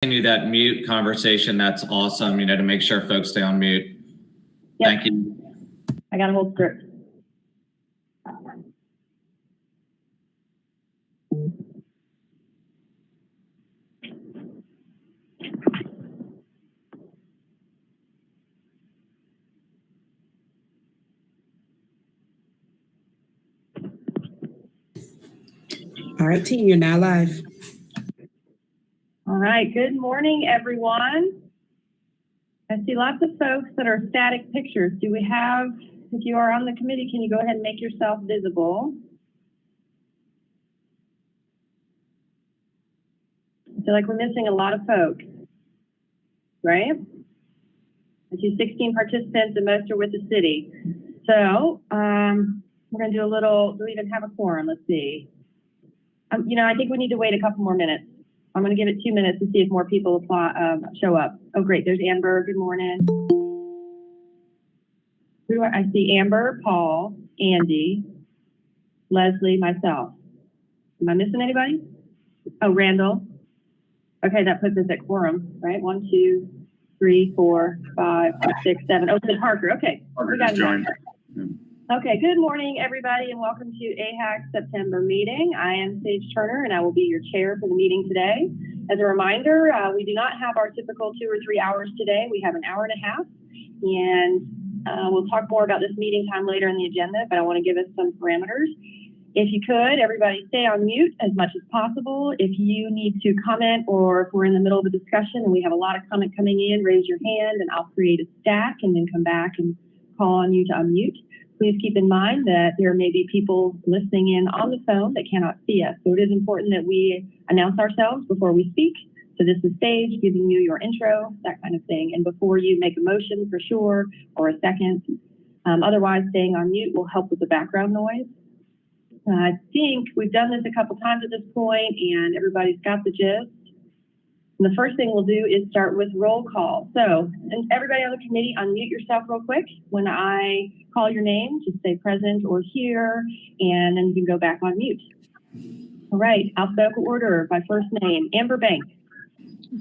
Continue that mute conversation. That's awesome. To make sure folks stay on mute. Yep. Thank you. I got a whole script. All right, team, you're now live. All right, good morning, everyone. I see lots of folks that are static pictures. Do we have, if you are on the committee, can you go ahead and make yourself visible? I feel like we're missing a lot of folks, right? I see 16 participants and most are with the city. So we're gonna do a little, do we even have a quorum? Let's see. I think we need to wait a couple more minutes. I'm going to give it 2 minutes to see if more people show up. Oh, great. There's Amber. Good morning. I see Amber, Paul, Andy, Leslie, myself. Am I missing anybody? Oh, Randall. Okay, that puts us at quorum, right? 1, 2, 3, 4, 5, 6, 7. Oh, it's Parker. Okay. We got it. Okay, good morning, everybody, and welcome to AHAC September meeting. I am Sage Turner, and I will be your chair for the meeting today. As a reminder, we do not have our typical 2 or 3 hours today. We have an hour and a half, and we'll talk more about this meeting time later in the agenda, but I want to give us some parameters. If you could, everybody stay on mute as much as possible. If you need to comment or if we're in the middle of a discussion and we have a lot of comment coming in, raise your hand, and I'll create a stack and then come back and call on you to unmute. Please keep in mind that there may be people listening in on the phone that cannot see us. So it is important that we announce ourselves before we speak. So this is Sage giving you your intro, that kind of thing. And before you make a motion for sure, or a second. Otherwise, staying on mute will help with the background noise. I think we've done this a couple times at this point and everybody's got the gist. And the first thing we'll do is start with roll call. So, and everybody on the committee, unmute yourself real quick. When I call your name, just say present or here, and then you can go back on mute. All right, alphabetical order by first name. Amber Bank.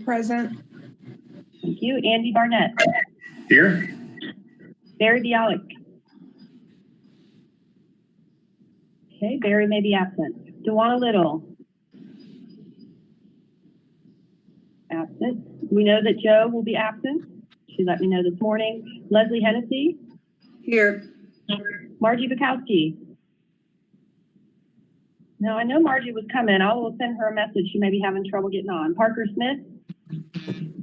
Present. Thank you. Andy Barnett. Here. Barry Bialik. Okay, Barry may be absent. Dewana Little. Absent. We know that Joe will be absent. She let me know this morning. Leslie Hennessy. Here. Margie Bukowski. No, I know Margie was coming. I will send her a message. She may be having trouble getting on. Parker Smith.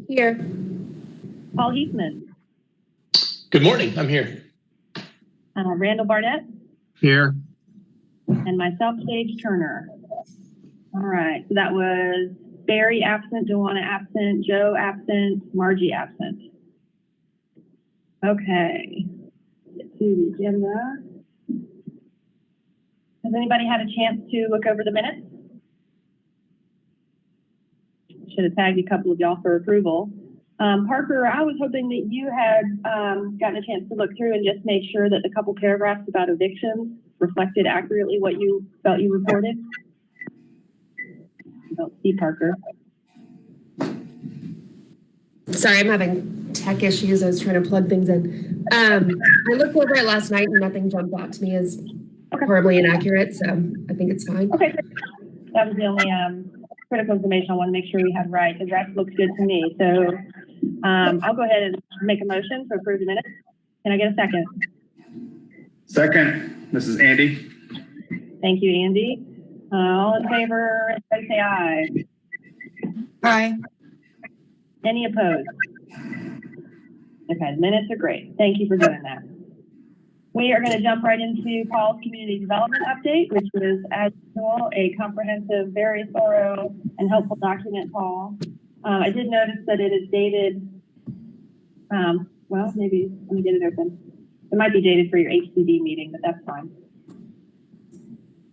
Here. Paul Heathman. Good morning. I'm here. Randall Barnett. Here. And myself, Sage Turner. All right. So that was Barry absent, Dewana absent, Joe absent, Margie absent. Okay. Get to the agenda. Has anybody had a chance to look over the minutes? Should have tagged a couple of y'all for approval. Parker, I was hoping that you had gotten a chance to look through and just make sure that the couple paragraphs about evictions reflected accurately what you felt you reported. I don't see Parker. Sorry, I'm having tech issues. I was trying to plug things in. I looked over it last night and nothing jumped out to me as horribly inaccurate, so I think it's fine. Okay, that was the only critical information I want to make sure we had right. The rest looks good to me. So I'll go ahead and make a motion to approve the minutes. Can I get a second? Second. This is Andy. Thank you, Andy. All in favor, everybody say aye. Hi. Any opposed? Okay, the minutes are great. Thank you for doing that. We are going to jump right into Paul's community development update, which was, as usual, a comprehensive, very thorough, and helpful document, Paul. I did notice that it is dated, well, maybe, let me get it open. It might be dated for your HCD meeting, but that's fine.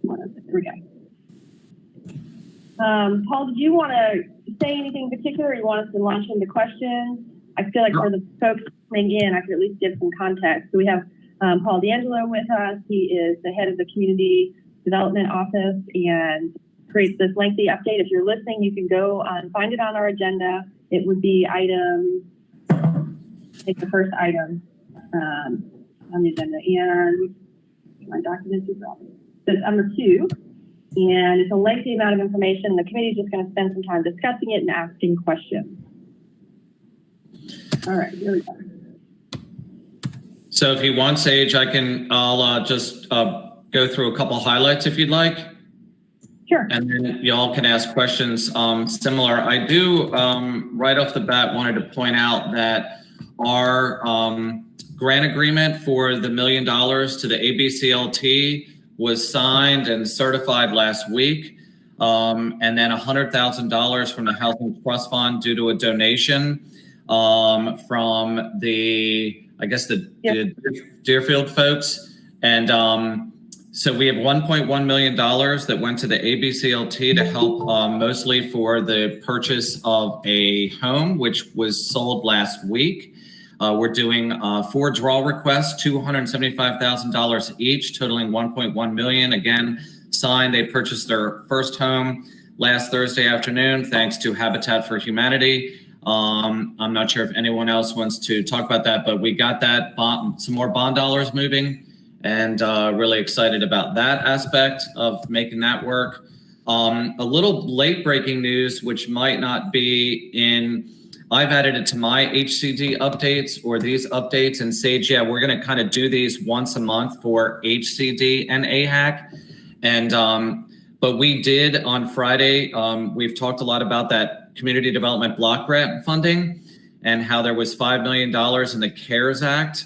Here we go. Paul, did you want to say anything in particular, or you want us to launch into questions? I feel like for the folks listening in, I could at least give some context. So we have Paul D'Angelo with us. He is the head of the Community Development Office, and creates this lengthy update. If you're listening, you can go and find it on our agenda. It would be the first item on the agenda. And my documents are wrong. So it's number 2. And it's a lengthy amount of information. The committee is just going to spend some time discussing it and asking questions. All right, here we go. So if you want, Sage, I'll just go through a couple highlights if you'd like. Sure. And then y'all can ask questions similar. I do, right off the bat, wanted to point out that our grant agreement for the $1 million to the ABCLT was signed and certified last week. And then $100,000 from the Housing Trust Fund due to a donation from the Deerfield folks. And so we have $1.1 million that went to the ABCLT to help mostly for the purchase of a home, which was sold last week. We're doing 4 draw requests, $275,000 each, totaling $1.1 million. Again, signed. They purchased their first home last Thursday afternoon, thanks to Habitat for Humanity. I'm not sure if anyone else wants to talk about that, but we got that some more bond dollars moving, and really excited about that aspect of making that work. A little late breaking news, which might not be in. I've added it to my HCD updates or these updates, and Sage, yeah, we're going to kind of do these once a month for HCD and AHAC. And, but we did on Friday, we've talked a lot about that community development block grant funding and how there was $5 million in the CARES Act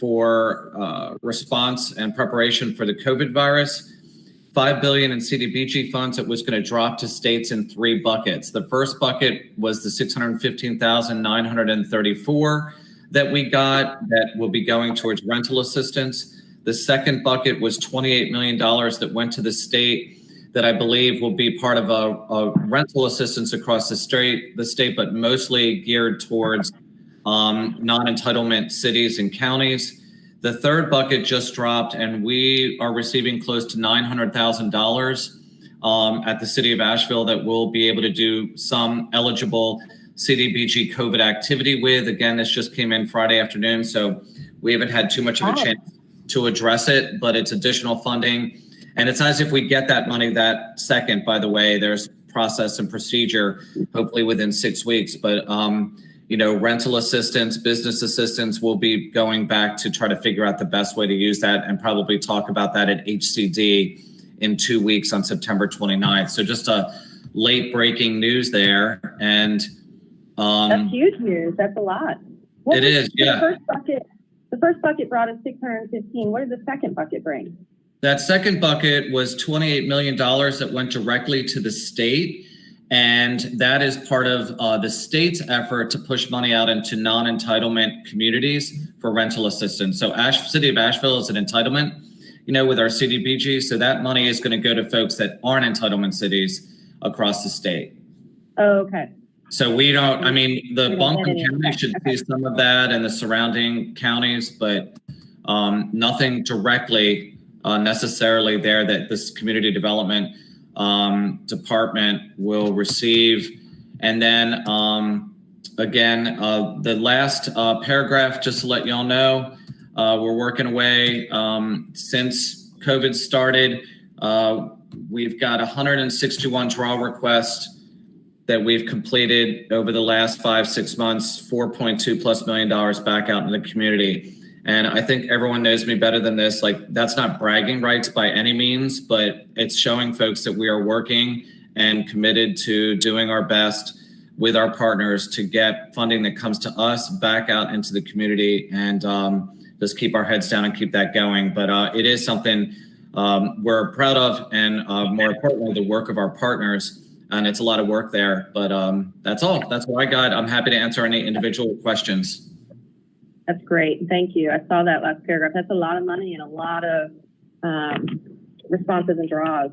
for response and preparation for the COVID virus. $5 billion in CDBG funds that was going to drop to states in 3 buckets. The first bucket was the $615,934 that we got that will be going towards rental assistance. The second bucket was $28 million that went to the state that I believe will be part of a rental assistance across the state, but mostly geared towards non-entitlement cities and counties. The third bucket just dropped, and we are receiving close to $900,000 at the city of Asheville that we'll be able to do some eligible CDBG COVID activity with. Again, this just came in Friday afternoon, so we haven't had too much of a chance to address it, but it's additional funding. And it's as if we get that money that second, by the way. There's process and procedure, hopefully within 6 weeks. But rental assistance, business assistance, we'll be going back to try to figure out the best way to use that and probably talk about that at HCD in 2 weeks on September 29th. So just a late breaking news there. And that's huge news. That's a lot. It is, yeah. The first bucket brought us $615. What did the second bucket bring? That second bucket was $28 million that went directly to the state. And that is part of the state's effort to push money out into non-entitlement communities for rental assistance. So City of Asheville is an entitlement, with our CDBG. So that money is going to go to folks that aren't entitlement cities across the state. Oh, okay. So we don't, the Buncombe County should see some of that and the surrounding counties, but nothing directly necessarily there that this community development department will receive. And then again, the last paragraph, just to let y'all know, we're working away since COVID started. We've got 161 draw requests that we've completed over the last 5-6 months, $4.2+ million back out in the community. And I think everyone knows me better than this. Like, that's not bragging rights by any means, but it's showing folks that we are working and committed to doing our best with our partners to get funding that comes to us back out into the community, and just keep our heads down and keep that going. But it is something we're proud of, and more importantly, the work of our partners. And it's a lot of work there, but that's all. That's what I got. I'm happy to answer any individual questions. That's great. Thank you. I saw that last paragraph. That's a lot of money and a lot of responses and draws.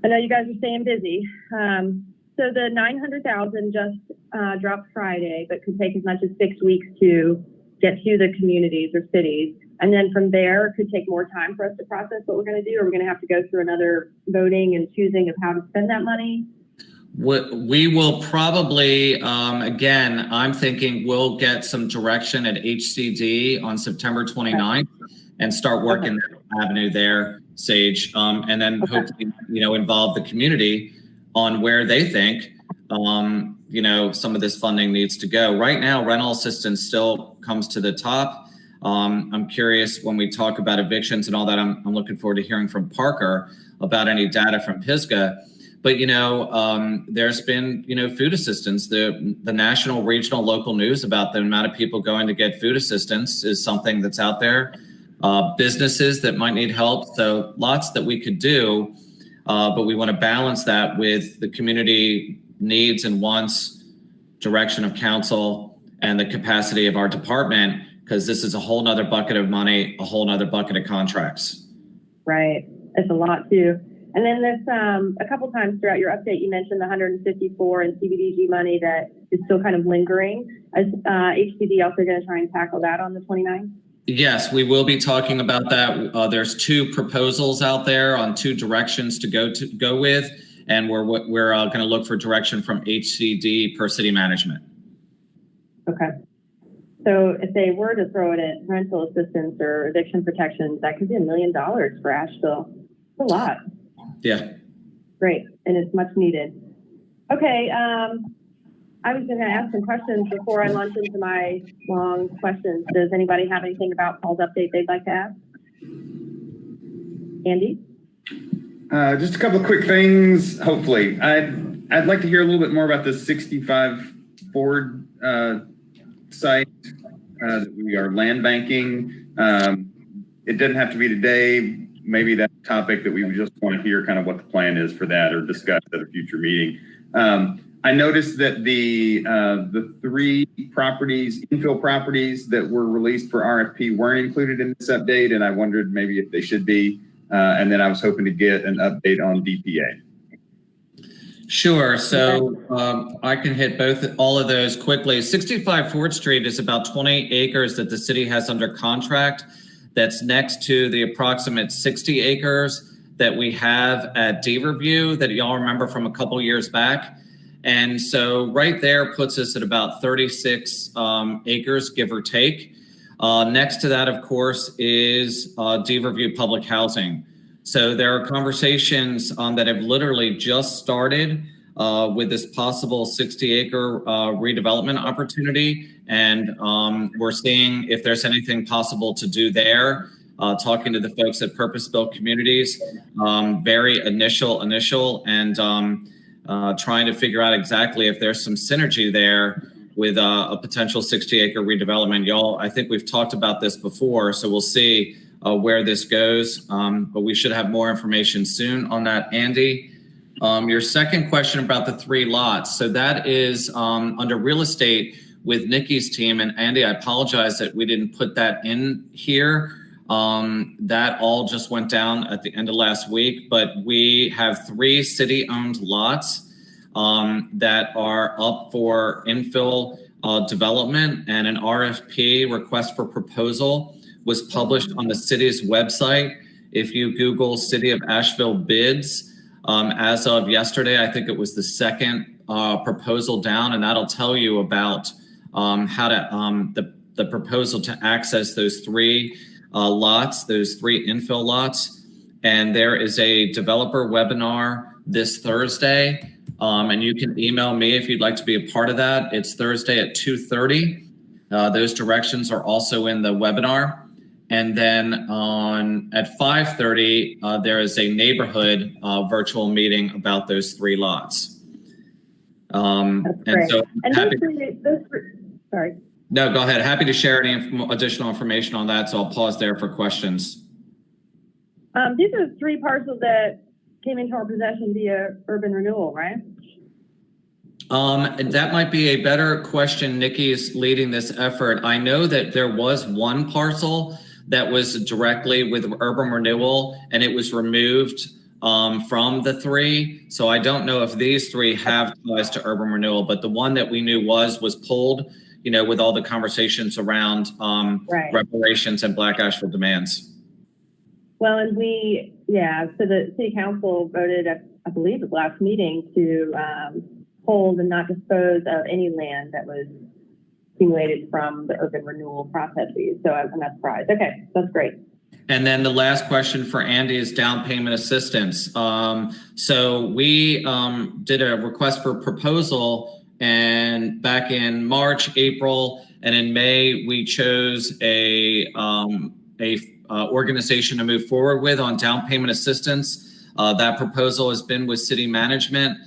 I know you guys are staying busy. So the $900,000 just dropped Friday, but could take as much as 6 weeks to get to the communities or cities. And then from there, it could take more time for us to process what we're going to do. Or we're going to have to go through another voting and choosing of how to spend that money. We will probably, again, I'm thinking we'll get some direction at HCD on September 29th and start working that avenue there, Sage, and then hopefully, involve the community on where they think, some of this funding needs to go. Right now, rental assistance still comes to the top. I'm curious when we talk about evictions and all that, I'm looking forward to hearing from Parker about any data from Pisgah. But, there's been, food assistance. The national, regional, local news about the amount of people going to get food assistance is something that's out there. Businesses that might need help. So lots that we could do, but we want to balance that with the community needs and wants, direction of council, and the capacity of our department, because this is a whole nother bucket of money, a whole nother bucket of contracts. Right. It's a lot too. And then this, a couple times throughout your update, you mentioned the 154 in CBDG money that is still kind of lingering. Is HCD also going to try and tackle that on the 29th? Yes, we will be talking about that. There's two proposals out there on two directions to go with, and we're going to look for direction from HCD per city management. Okay. So if they were to throw it at rental assistance or eviction protection, that could be $1 million for Asheville. It's a lot. Yeah. Great. And it's much needed. Okay. I was going to ask some questions before I launch into my long questions. Does anybody have anything about Paul's update they'd like to ask? Andy? Just a couple of quick things, hopefully. I'd like to hear a little bit more about the 65 Ford site that we are land banking. It doesn't have to be today. Maybe that's a topic that we would just want to hear kind of what the plan is for that or discuss at a future meeting. I noticed that the 3 properties, infill properties that were released for RFP weren't included in this update, and I wondered maybe if they should be. And then I was hoping to get an update on DPA. Sure. So I can hit all of those quickly. 65 Ford Street is about 20 acres that the city has under contract. That's next to the approximate 60 acres that we have at D-Review that y'all remember from a couple years back. And so right there puts us at about 36 acres, give or take. Next to that, of course, is D-Review Public Housing. So there are conversations that have literally just started with this possible 60-acre redevelopment opportunity. And we're seeing if there's anything possible to do there. Talking to the folks at Purpose Built Communities, very initial, and trying to figure out exactly if there's some synergy there with a potential 60-acre redevelopment. Y'all, I think we've talked about this before, so we'll see where this goes, but we should have more information soon on that. Andy, your second question about the 3 lots. So that is under real estate with Nikki's team. And Andy, I apologize that we didn't put that in here. That all just went down at the end of last week, but we have 3 city-owned lots that are up for infill development, and an RFP, request for proposal, was published on the city's website. If you Google City of Asheville bids, as of yesterday, I think it was the second proposal down, and that'll tell you about how to the proposal to access those 3 lots, those 3 infill lots. And there is a developer webinar this Thursday. And you can email me if you'd like to be a part of that. It's Thursday at 2:30. Those directions are also in the webinar. And then at 5:30, there is a neighborhood virtual meeting about those 3 lots. That's great. So and sorry. No, go ahead. Happy to share any additional information on that. So I'll pause there for questions. These are 3 parcels that came into our possession via urban renewal, right? That might be a better question. Nikki's leading this effort. I know that there was 1 parcel that was directly with urban renewal, and it was removed from the 3. So I don't know if these 3 have ties to urban renewal, but the one that we knew was pulled with all the conversations around Right. reparations and Black Asheville demands. Well, and so the city council voted, I believe, at the last meeting to hold and not dispose of any land that was accumulated from the urban renewal processes. So I'm not surprised. Okay, that's great. And then the last question for Andy is down payment assistance. So we did a request for proposal, and back in March, April, and in May, we chose a organization to move forward with on down payment assistance. That proposal has been with city management.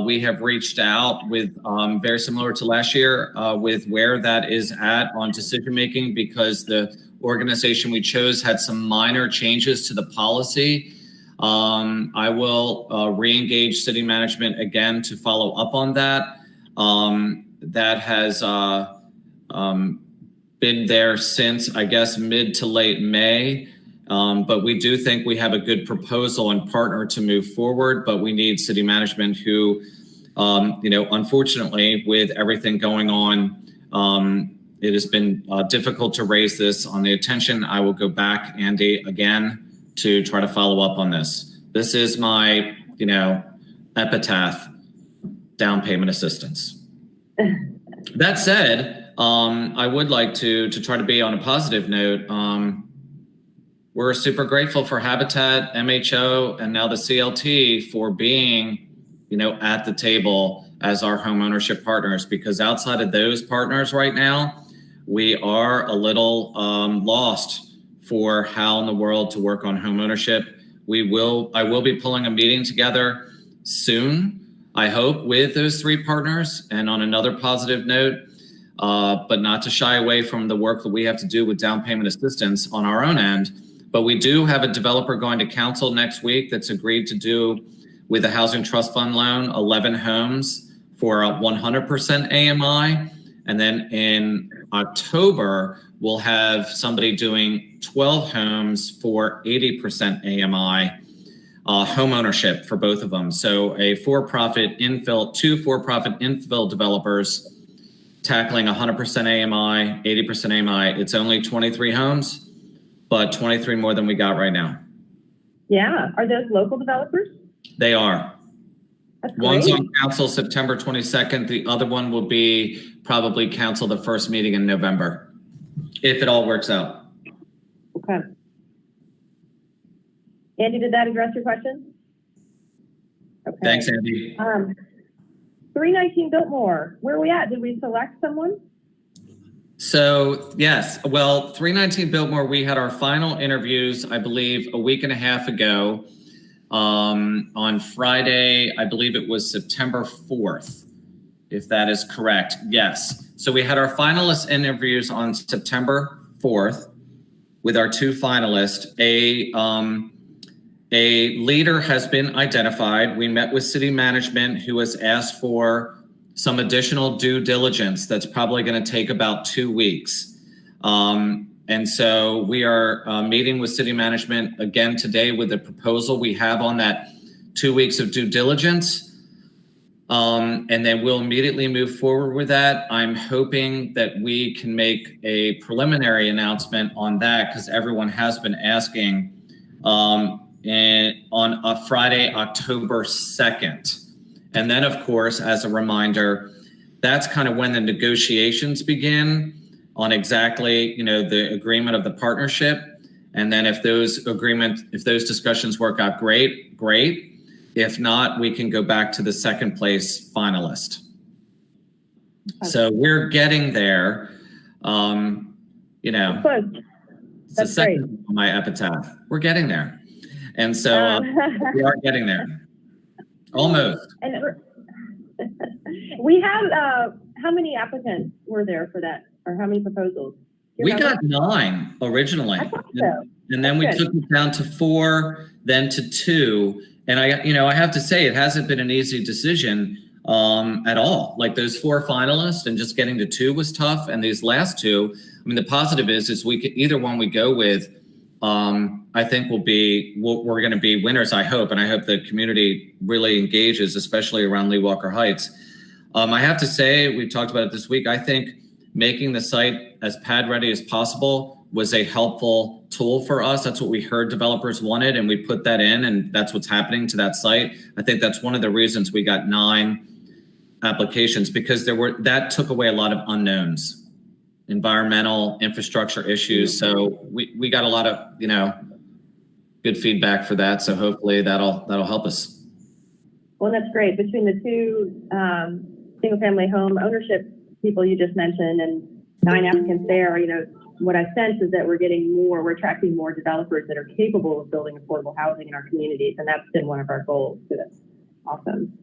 We have reached out with very similar to last year with where that is at on decision making, because the organization we chose had some minor changes to the policy. I will re-engage city management again to follow up on that. That has been there since, I guess, mid to late May. But we do think we have a good proposal and partner to move forward, but we need city management who, unfortunately, with everything going on, it has been difficult to raise this on the attention. I will go back, Andy, again to try to follow up on this. This is my, epitaph, down payment assistance. That said, I would like to try to be on a positive note. We're super grateful for Habitat, MHO, and now the CLT for being, at the table as our home ownership partners, because outside of those partners right now, we are a little lost for how in the world to work on home ownership. I will be pulling a meeting together soon, I hope, with those three partners. And on another positive note, but not to shy away from the work that we have to do with down payment assistance on our own end. But we do have a developer going to council next week that's agreed to do, with a housing trust fund loan, 11 homes for a 100% AMI. And then in October, we'll have somebody doing 12 homes for 80% AMI home ownership for both of them. So two for-profit infill developers tackling 100% AMI, 80% AMI. It's only 23 homes, but 23 more than we got right now. Yeah. Are those local developers? They are. That's One's great. on council September 22nd. The other one will be probably council the first meeting in November, if it all works out. Okay. Andy, did that address your question? Okay. Thanks, Andy. 319 Biltmore, where are we at? Did we select someone? So yes, well, 319 Biltmore, we had our final interviews, I believe, a week and a half ago. On Friday, I believe it was September 4th, if that is correct. Yes. So we had our finalist interviews on September 4th with our two finalists. A leader has been identified. We met with city management, who has asked for some additional due diligence that's probably going to take about 2 weeks. And so we are meeting with city management again today with the proposal we have on that 2 weeks of due diligence. And then we'll immediately move forward with that. I'm hoping that we can make a preliminary announcement on that, because everyone has been asking, and on a Friday, October 2nd. And then, of course, as a reminder, that's kind of when the negotiations begin on exactly, the agreement of the partnership. And then if those discussions work out, great. If not, we can go back to the second place finalist. Okay. So we're getting there. Close. It's the second on my epitaph. We're getting there. And so we are getting there. Almost. And we have, how many applicants were there for that? Or how many proposals? We got 9 originally. I thought so. And then we took it down to 4, then to 2. And I have to say, it hasn't been an easy decision at all. Like those 4 finalists and just getting to 2 was tough. And these last 2, the positive is we could, either one we go with, I think we're going to be winners, I hope. And I hope the community really engages, especially around Lee Walker Heights. I have to say, we've talked about it this week. I think making the site as pad ready as possible was a helpful tool for us. That's what we heard developers wanted, and we put that in, and that's what's happening to that site. I think that's one of the reasons we got 9 applications, because that took away a lot of unknowns, environmental, infrastructure issues. So we got a lot of, good feedback for that. So hopefully that'll help us. Well, that's great. Between the 2 single-family home ownership people you just mentioned and 9 applicants there, what I sense is that we're attracting more developers that are capable of building affordable housing in our communities, and that's been one of our goals. So that's awesome.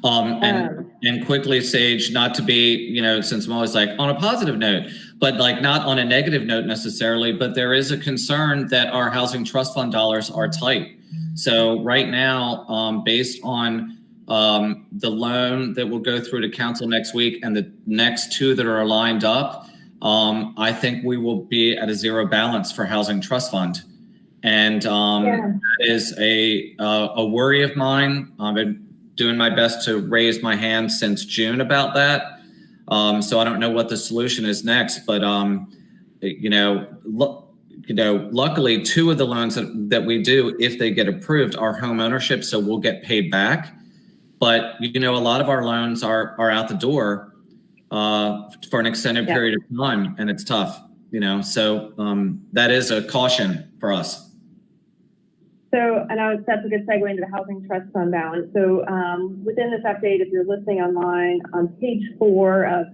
And quickly, Sage, not to be, since I'm always like on a positive note, but like not on a negative note necessarily, but there is a concern that our housing trust fund dollars are tight. So right now, based on the loan that will go through to council next week and the next 2 that are lined up, I think we will be at a 0 balance for housing trust fund. And that is a worry of mine. I've been doing my best to raise my hand since June about that. So I don't know what the solution is next, but luckily 2 of the loans that we do, if they get approved, are home ownership, so we'll get paid back. But a lot of our loans are out the door for an extended period of time, and it's tough. So that is a caution for us. So, and that's a good segue into the housing trust fund balance. So within this update, if you're listening online, on page 4 of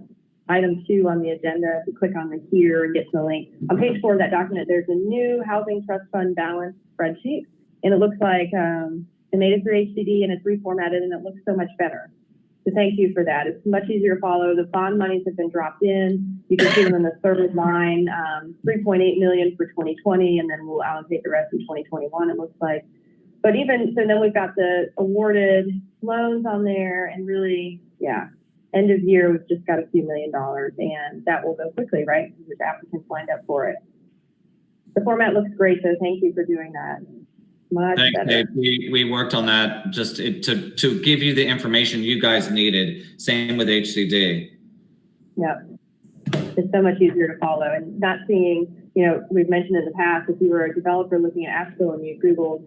item 2 on the agenda, if you click on the here and get to the link, on page 4 of that document, there's a new housing trust fund balance spreadsheet. And it looks like it made it through HCD and it's reformatted, and it looks so much better. So thank you for that. It's much easier to follow. The bond monies have been dropped in. You can see them in the third line, $3.8 million for 2020, and then we'll allocate the rest in 2021, it looks like. But even so, then we've got the awarded loans on there, and really, end of year, we've just got a few $1 million, and that will go quickly, right? Because there's applicants lined up for it. The format looks great, so thank you for doing that. Thanks, Dave. We worked on that just to give you the information you guys needed. Same with HCD. Yep. It's so much easier to follow, and not seeing, we've mentioned in the past, if you were a developer looking at Asheville and you Googled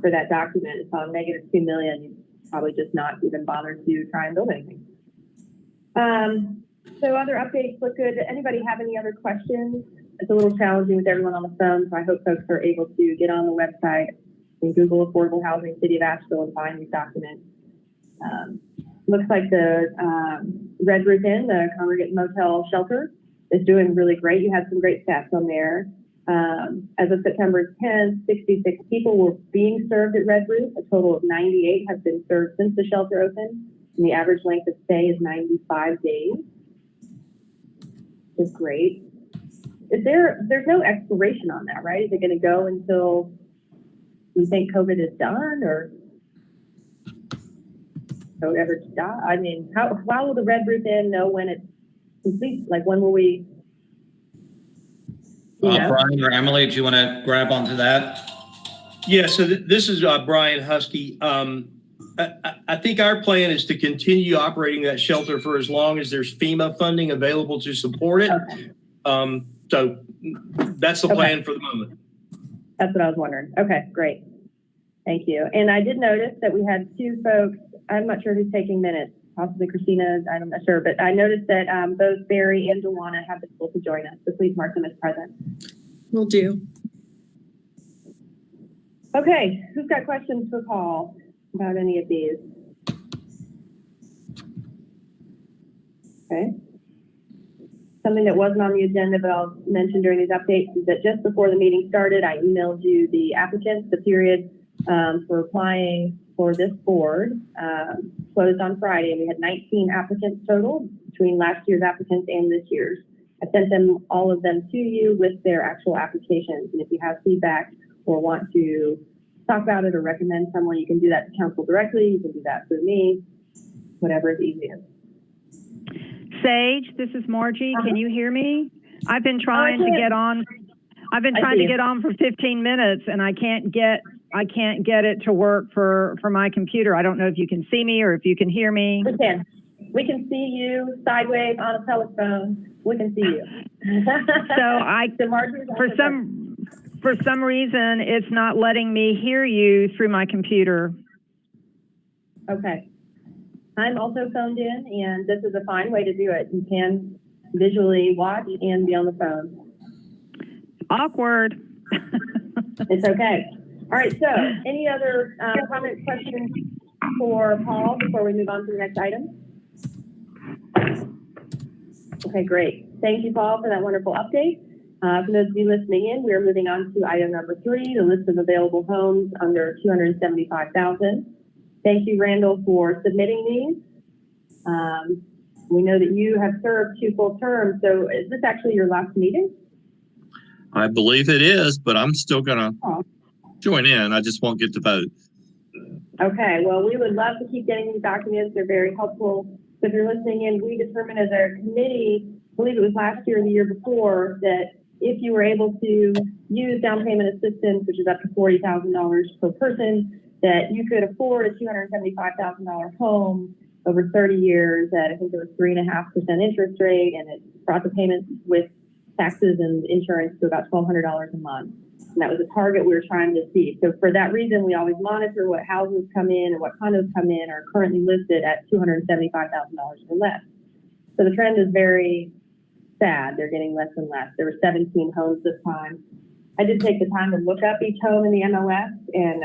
for that document and saw -2 million, you'd probably just not even bother to try and build anything. So other updates look good. Anybody have any other questions? It's a little challenging with everyone on the phone, so I hope folks are able to get on the website and Google affordable housing city of Asheville and find these documents. Looks like the Red Roof Inn, the Congregate Motel Shelter, is doing really great. You had some great stats on there. As of September 10th, 66 people were being served at Red Roof. A total of 98 have been served since the shelter opened, and the average length of stay is 95 days. It's great. There's no expiration on that, right? Is it going to go until we think COVID is done, or don't ever die? I mean, how will the Red Roof Inn know when it's complete? Like, when will we? Brian or Emily, do you want to grab onto that? Yeah, so this is Brian Husky. I think our plan is to continue operating that shelter for as long as there's FEMA funding available to support it. Okay. So that's the plan for the moment. That's what I was wondering. Okay, great. Thank you. And I did notice that we had 2 folks. I'm not sure who's taking minutes, possibly Christina, I'm not sure, but I noticed that both Barry and Dewana have been able to join us. So please mark them as present. Will do. Okay, who's got questions for Paul about any of these? Okay. Something that wasn't on the agenda, but I'll mention during these updates, is that just before the meeting started, I emailed you the applicants. The period for applying for this board closed on Friday, and we had 19 applicants total between last year's applicants and this year's. I sent them, all of them, to you with their actual applications. And if you have feedback or want to talk about it or recommend someone, you can do that to council directly. You can do that through me, whatever is easiest. Sage, this is Margie. Can you hear me? I've been trying to get on. I've been trying to get on for 15 minutes, and I can't get it to work for my computer. I don't know if you can see me or if you can hear me. We can. We can see you sideways on a telephone. We can see you. So Marjorie's for some reason, it's not letting me hear you through my computer. Okay. I'm also phoned in, and this is a fine way to do it. You can visually watch and be on the phone. Awkward. It's okay. All right, so any other comments, questions for Paul before we move on to the next item? Okay, great. Thank you, Paul, for that wonderful update. For those of you listening in, we are moving on to item number 3, the list of available homes under $275,000. Thank you, Randall, for submitting these. We know that you have served 2 full terms, so is this actually your last meeting? I believe it is, but I'm still going to join in. I just won't get to vote. Okay, well, we would love to keep getting these documents. They're very helpful. So if you're listening in, we determined as a committee, I believe it was last year or the year before, that if you were able to use down payment assistance, which is up to $40,000 per person, that you could afford a $275,000 home over 30 years at, I think it was 3.5% interest rate, and it brought the payments with taxes and insurance to about $1,200 a month. And that was a target we were trying to see. So for that reason, we always monitor what houses come in and what condos come in are currently listed at $275,000 or less. So the trend is very sad. They're getting less and less. There were 17 homes this time. I did take the time to look up each home in the MLS, and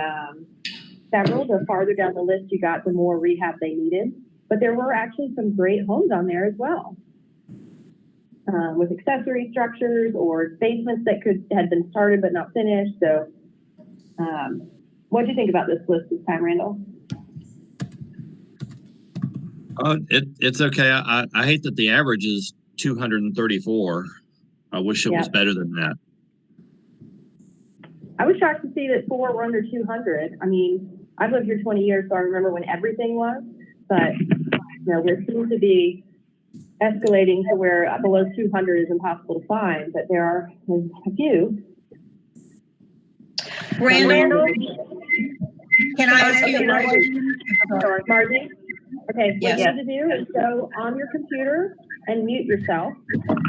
several, the farther down the list you got, the more rehab they needed. But there were actually some great homes on there as well, with accessory structures or basements that had been started but not finished. So what do you think about this list this time, Randall? It's okay. I hate that the average is 234. I wish it was better than that. I was shocked to see that 4 were under 200. I mean, I've lived here 20 years, so I remember when everything was, but there seems to be escalating to where below 200 is impossible to find, but there are a few. Randall, can I ask you a question? Margie? Okay, yes. What you need to do is go on your computer and mute yourself,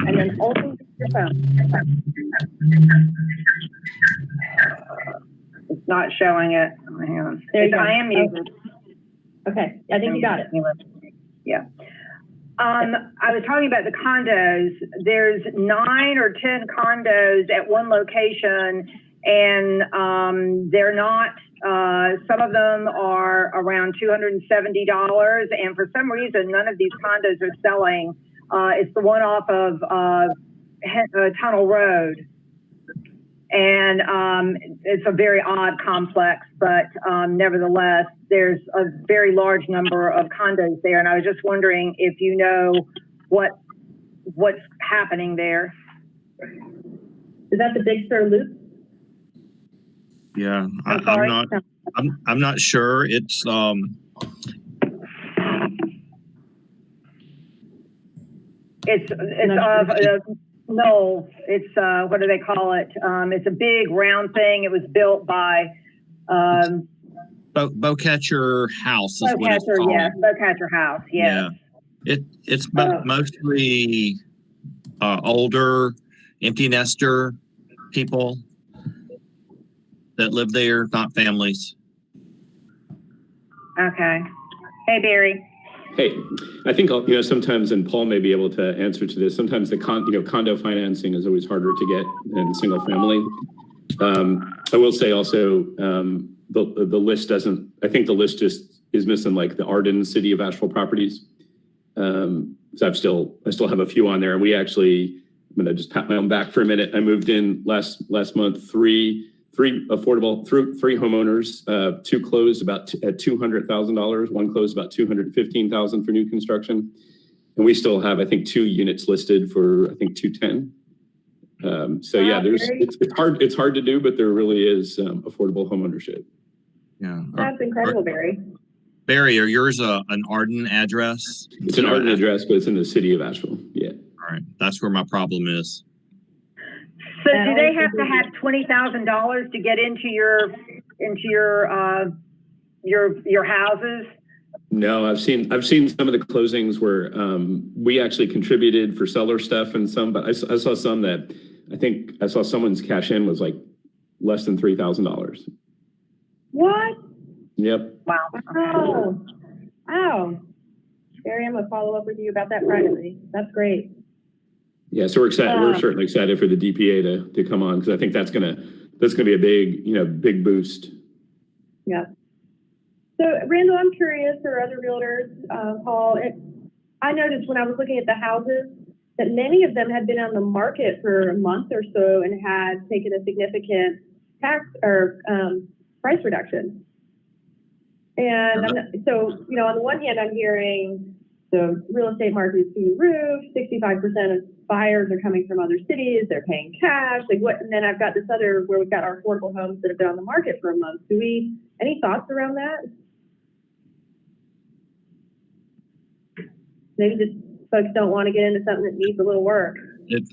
and then open your phone. It's not showing it. Hang on. I am muted. Okay, I think you got it. Yeah. I was talking about the condos. There's 9 or 10 condos at one location, and they're not, some of them are around $270, and for some reason, none of these condos are selling. It's the one off of Tunnel Road. And it's a very odd complex, but nevertheless, there's a very large number of condos there. And I was just wondering if you know what's happening there. Is that the Big Sur Loop? Yeah, I'm not sure. It's no, it's what do they call it? It's a big round thing. It was built by Bowcatcher House is what it's Bowcatcher, called. yes, Bowcatcher House, yes. Yeah, it's mostly older, empty nester people that live there, not families. Okay. Hey, Barry. Hey, I think sometimes, and Paul may be able to answer to this. Sometimes the condo financing is always harder to get than single family. I will say also the list doesn't. I think the list just is missing like the Arden City of Asheville properties. So I still have a few on there, and we actually. I'm going to just pat my own back for a minute. I moved in last month. Three homeowners, 2 closed about at $200,000. 1 closed about $215,000 for new construction, and we still have, I think, 2 units listed for, I think, $210,000. So yeah, it's hard to do, but there really is affordable homeownership. Yeah, that's incredible, Barry. Barry, are yours an Arden address? It's an Arden address, but it's in the city of Asheville. Yeah. All right, that's where my problem is. So do they have to have $20,000 to get into your houses? No, I've seen some of the closings where we actually contributed for seller stuff and some, but I saw some that I think I saw someone's cash in was like less than $3,000. What? Yep. Wow. Oh. Barry, I'm gonna follow up with you about that privately. That's great. Yeah, so we're excited. We're certainly excited for the DPA to come on because I think that's gonna be a big boost. Yeah. So Randall, I'm curious, or other realtors, Paul, I noticed when I was looking at the houses that many of them had been on the market for a month or so and had taken a significant tax or price reduction. And so, you know, on the one hand, I'm hearing the real estate market is through the roof, 65% of buyers are coming from other cities, they're paying cash, like what, and then I've got this other where we've got our affordable homes that have been on the market for a month. Any thoughts around that? Maybe just folks don't want to get into something that needs a little work.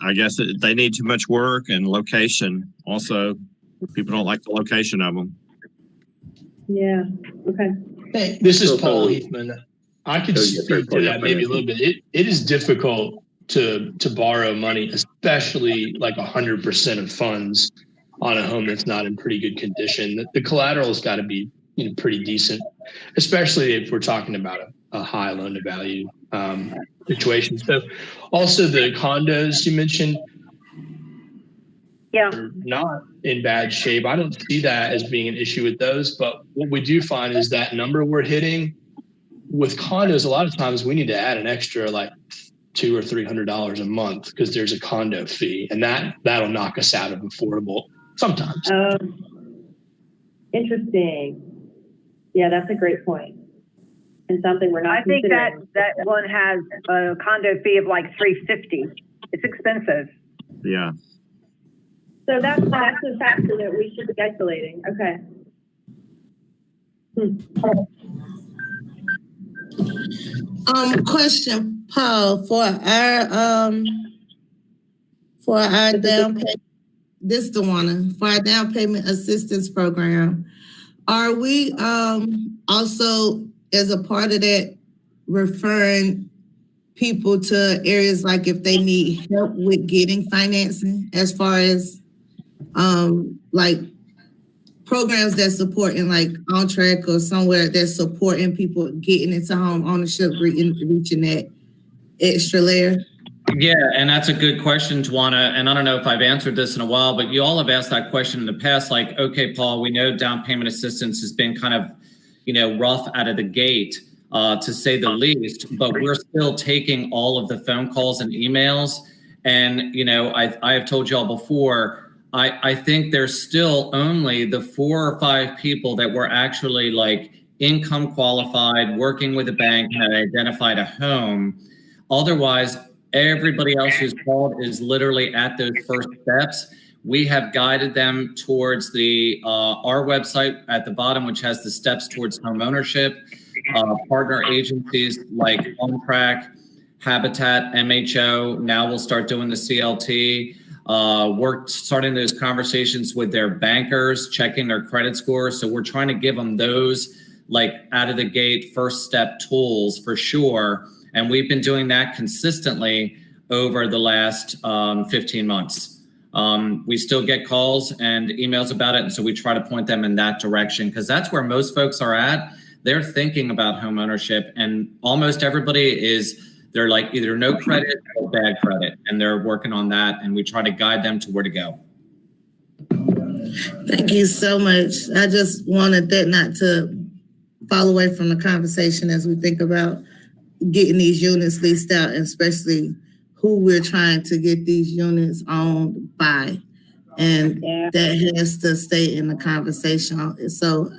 I guess they need too much work and location. Also, people don't like the location of them. Yeah. Okay. Hey, this is Paul Heathman. I could speak to that maybe a little bit. It is difficult to borrow money, especially like 100% of funds on a home that's not in pretty good condition. The collateral has got to be pretty decent, especially if we're talking about a high loan to value situation. So also the condos you mentioned, are not in bad shape. I don't see that as being an issue with those, but what we do find is that number we're hitting with condos, a lot of times we need to add an extra like $200 or $300 a month because there's a condo fee, and that'll knock us out of affordable sometimes. Interesting. Yeah, that's a great point. And something we're not I think considering. that one has a condo fee of like $350. It's expensive. Yeah. So that's a factor that we should be isolating. Okay. Question, Paul, for our down payment, for our down payment assistance program, are we also as a part of that referring people to areas like if they need help with getting financing, as far as like programs that supporting like On Track or somewhere that's supporting people getting into home ownership, reaching that extra layer? Yeah, and that's a good question, Tawana. And I don't know if I've answered this in a while, but you all have asked that question in the past. Like, okay, Paul, we know down payment assistance has been kind of, rough out of the gate, to say the least, but we're still taking all of the phone calls and emails. And, I have told y'all before, I think there's still only the 4 or 5 people that were actually like income qualified, working with a bank and had identified a home. Otherwise, everybody else who's called is literally at those first steps. We have guided them towards our website at the bottom, which has the steps towards home ownership. Partner agencies like On Track, Habitat, MHO. Now we'll start doing the CLT. We're starting those conversations with their bankers, checking their credit score. So we're trying to give them those like out of the gate first step tools for sure. And we've been doing that consistently over the last 15 months. We still get calls and emails about it. And so we try to point them in that direction because that's where most folks are at. They're thinking about home ownership, and almost everybody they're like either no credit or bad credit, and they're working on that. And we try to guide them to where to go. Thank you so much. I just wanted that not to fall away from the conversation as we think about getting these units leased out, and especially who we're trying to get these units owned by. And that has to stay in the conversation. So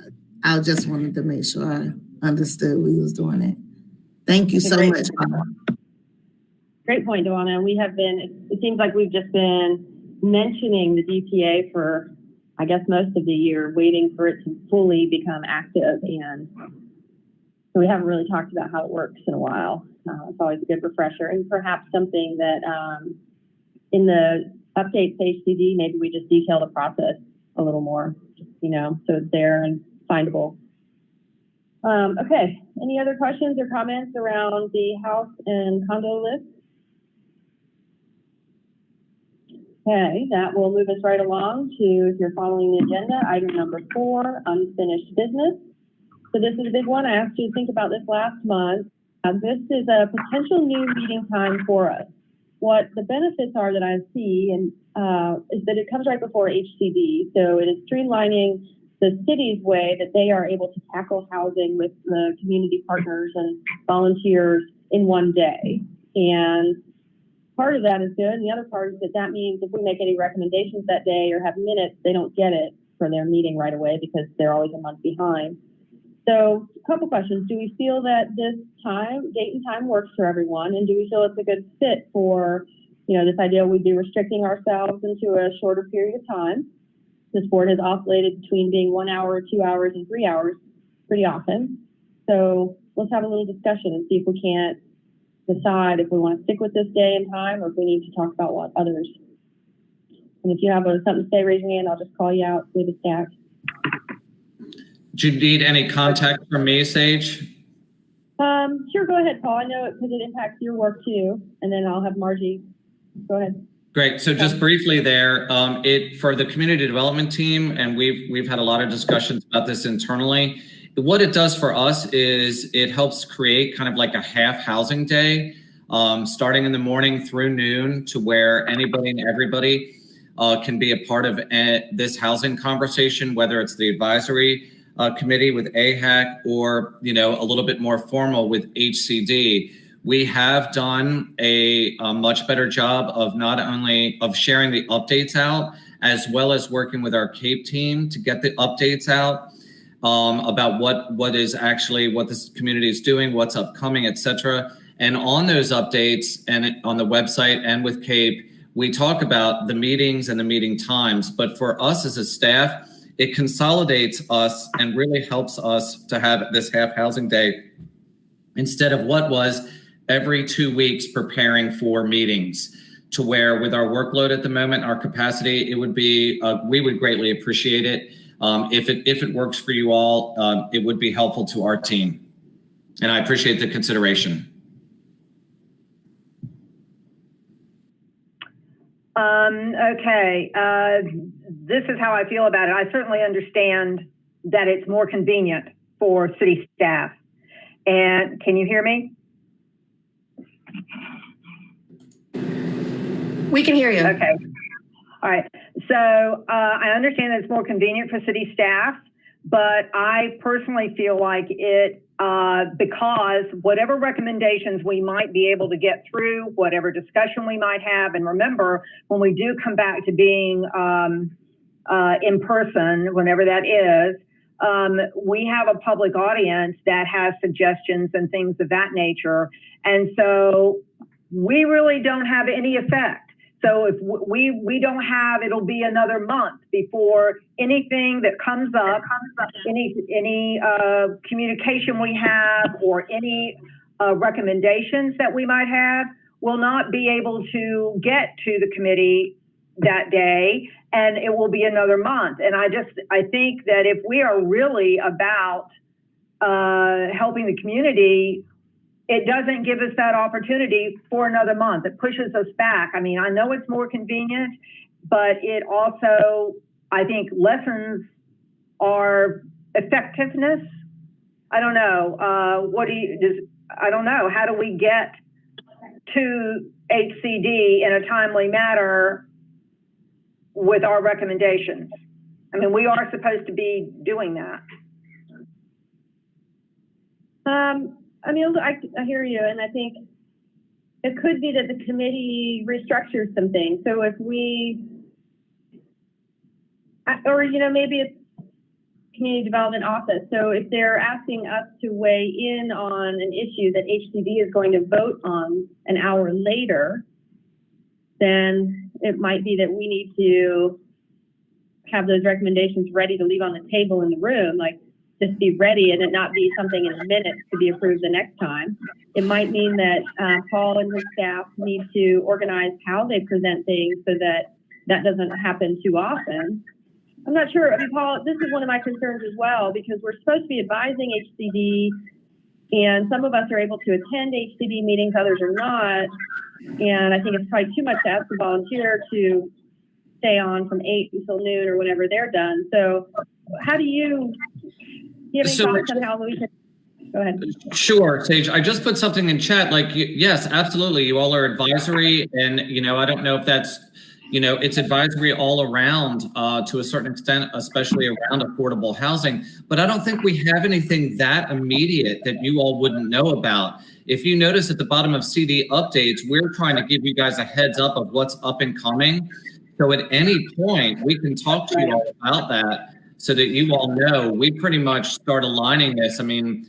I just wanted to make sure I understood we was doing it. Thank you so much. Great point, Tawana. We have been, it seems like we've just been mentioning the DPA for, I guess, most of the year, waiting for it to fully become active. And so we haven't really talked about how it works in a while. It's always a good refresher, and perhaps something that in the update to HCD, maybe we just detail the process a little more, so it's there and findable. Okay, Any other questions or comments around the house and condo list? Okay, that will move us right along to, if you're following the agenda, item number 4, unfinished business. So this is a big one. I asked you to think about this last month. This is a potential new meeting time for us. What the benefits are that I see and is that it comes right before HCD. So it is streamlining the city's way that they are able to tackle housing with the community partners and volunteers in one day. And part of that is good. And the other part is that that means if we make any recommendations that day or have minutes, they don't get it for their meeting right away because they're always a month behind. So a couple questions. Do we feel that this time, date and time works for everyone? And do we feel it's a good fit for, this idea we'd be restricting ourselves into a shorter period of time? This board has oscillated between being 1 hour, 2 hours, and 3 hours pretty often. So let's have a little discussion and see if we can't decide if we want to stick with this day and time or if we need to talk about what others. And if you have something to say, raise your hand. I'll just call you out. Leave a stack. Do you need any contact from me, Sage? Sure, go ahead, Paul. I know it because it impacts your work too. And then I'll have Margie. Go ahead. Great. So just briefly there, for the community development team, and we've had a lot of discussions about this internally. What it does for us is it helps create kind of like a half housing day, starting in the morning through noon, to where anybody and everybody can be a part of this housing conversation, whether it's the advisory committee with AHAC or, a little bit more formal with HCD. We have done a much better job of not only of sharing the updates out, as well as working with our CAPE team to get the updates out about what this community is doing, what's upcoming, et cetera. And on those updates and on the website and with CAPE, we talk about the meetings and the meeting times. But for us as a staff, it consolidates us and really helps us to have this half housing day instead of what was every 2 weeks preparing for meetings, to where with our workload at the moment, our capacity, it would be, we would greatly appreciate it. If it works for you all, it would be helpful to our team. And I appreciate the consideration. Okay. This is how I feel about it. I certainly understand that it's more convenient for city staff. And can you hear me? We can hear you. Okay. All right. So I understand that it's more convenient for city staff, but I personally feel like it because whatever recommendations we might be able to get through, whatever discussion we might have, and remember, when we do come back to being in person, whenever that is, we have a public audience that has suggestions and things of that nature. And so we really don't have any effect. So if we don't have, it'll be another month before anything that comes up, any communication we have or any recommendations that we might have will not be able to get to the committee that day, and it will be another month. And I think that if we are really about helping the community, it doesn't give us that opportunity for another month. It pushes us back. I mean, I know it's more convenient, but it also, I think, lessens our effectiveness. I don't know. I don't know. How do we get to HCD in a timely manner with our recommendations? I mean, we are supposed to be doing that. I mean, I hear you, and I think it could be that the committee restructures some things. So if maybe it's community development office. So if they're asking us to weigh in on an issue that HCD is going to vote on an hour later, then it might be that we need to have those recommendations ready to leave on the table in the room, like just be ready and it not be something in minutes to be approved the next time. It might mean that Paul and his staff need to organize how they present things so that that doesn't happen too often. I'm not sure. I mean, Paul, this is one of my concerns as well, because we're supposed to be advising HCD And some of us are able to attend HCD meetings, others are not. And I think it's probably too much to ask a volunteer to stay on from 8 until noon or whenever they're done. So how do you have any thoughts on how we can? Go ahead. Sure, Sage. I just put something in chat. Like, yes, absolutely. You all are advisory, and I don't know if that's, it's advisory all around to a certain extent, especially around affordable housing. But I don't think we have anything that immediate that you all wouldn't know about. If you notice at the bottom of CD updates, we're trying to give you guys a heads up of what's up and coming. So at any point, we can talk to you all about that so that you all know. We pretty much start aligning this. I mean,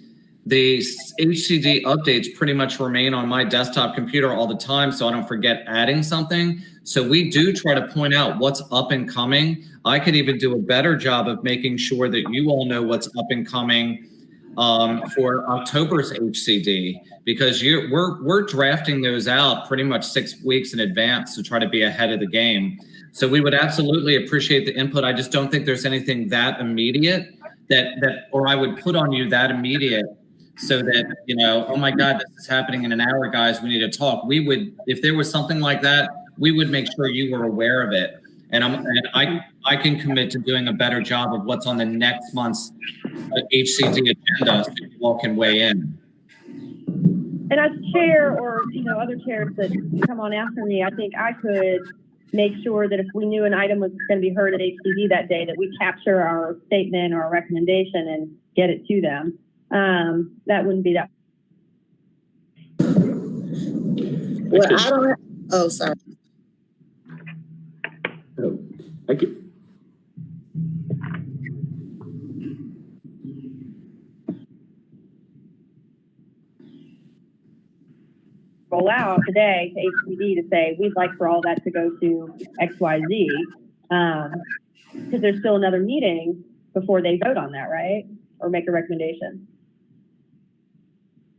the HCD updates pretty much remain on my desktop computer all the time, so I don't forget adding something. So we do try to point out what's up and coming. I could even do a better job of making sure that you all know what's up and coming for October's HCD, because we're drafting those out pretty much 6 weeks in advance to try to be ahead of the game. So we would absolutely appreciate the input. I just don't think there's anything that immediate or I would put on you that immediate. So that, oh my God, this is happening in an hour, guys, we need to talk. We would, if there was something like that, we would make sure you were aware of it. And I can commit to doing a better job of what's on the next month's HCD agenda so you all can weigh in. And as chair or, other chairs that come on after me, I think I could make sure that if we knew an item was going to be heard at HCD that day, that we capture our statement or our recommendation and get it to them. That wouldn't be that. Well, I don't have, oh, sorry. Oh, I could. Roll out today to HCD to say, we'd like for all that to go to XYZ, because there's still another meeting before they vote on that, right? Or make a recommendation.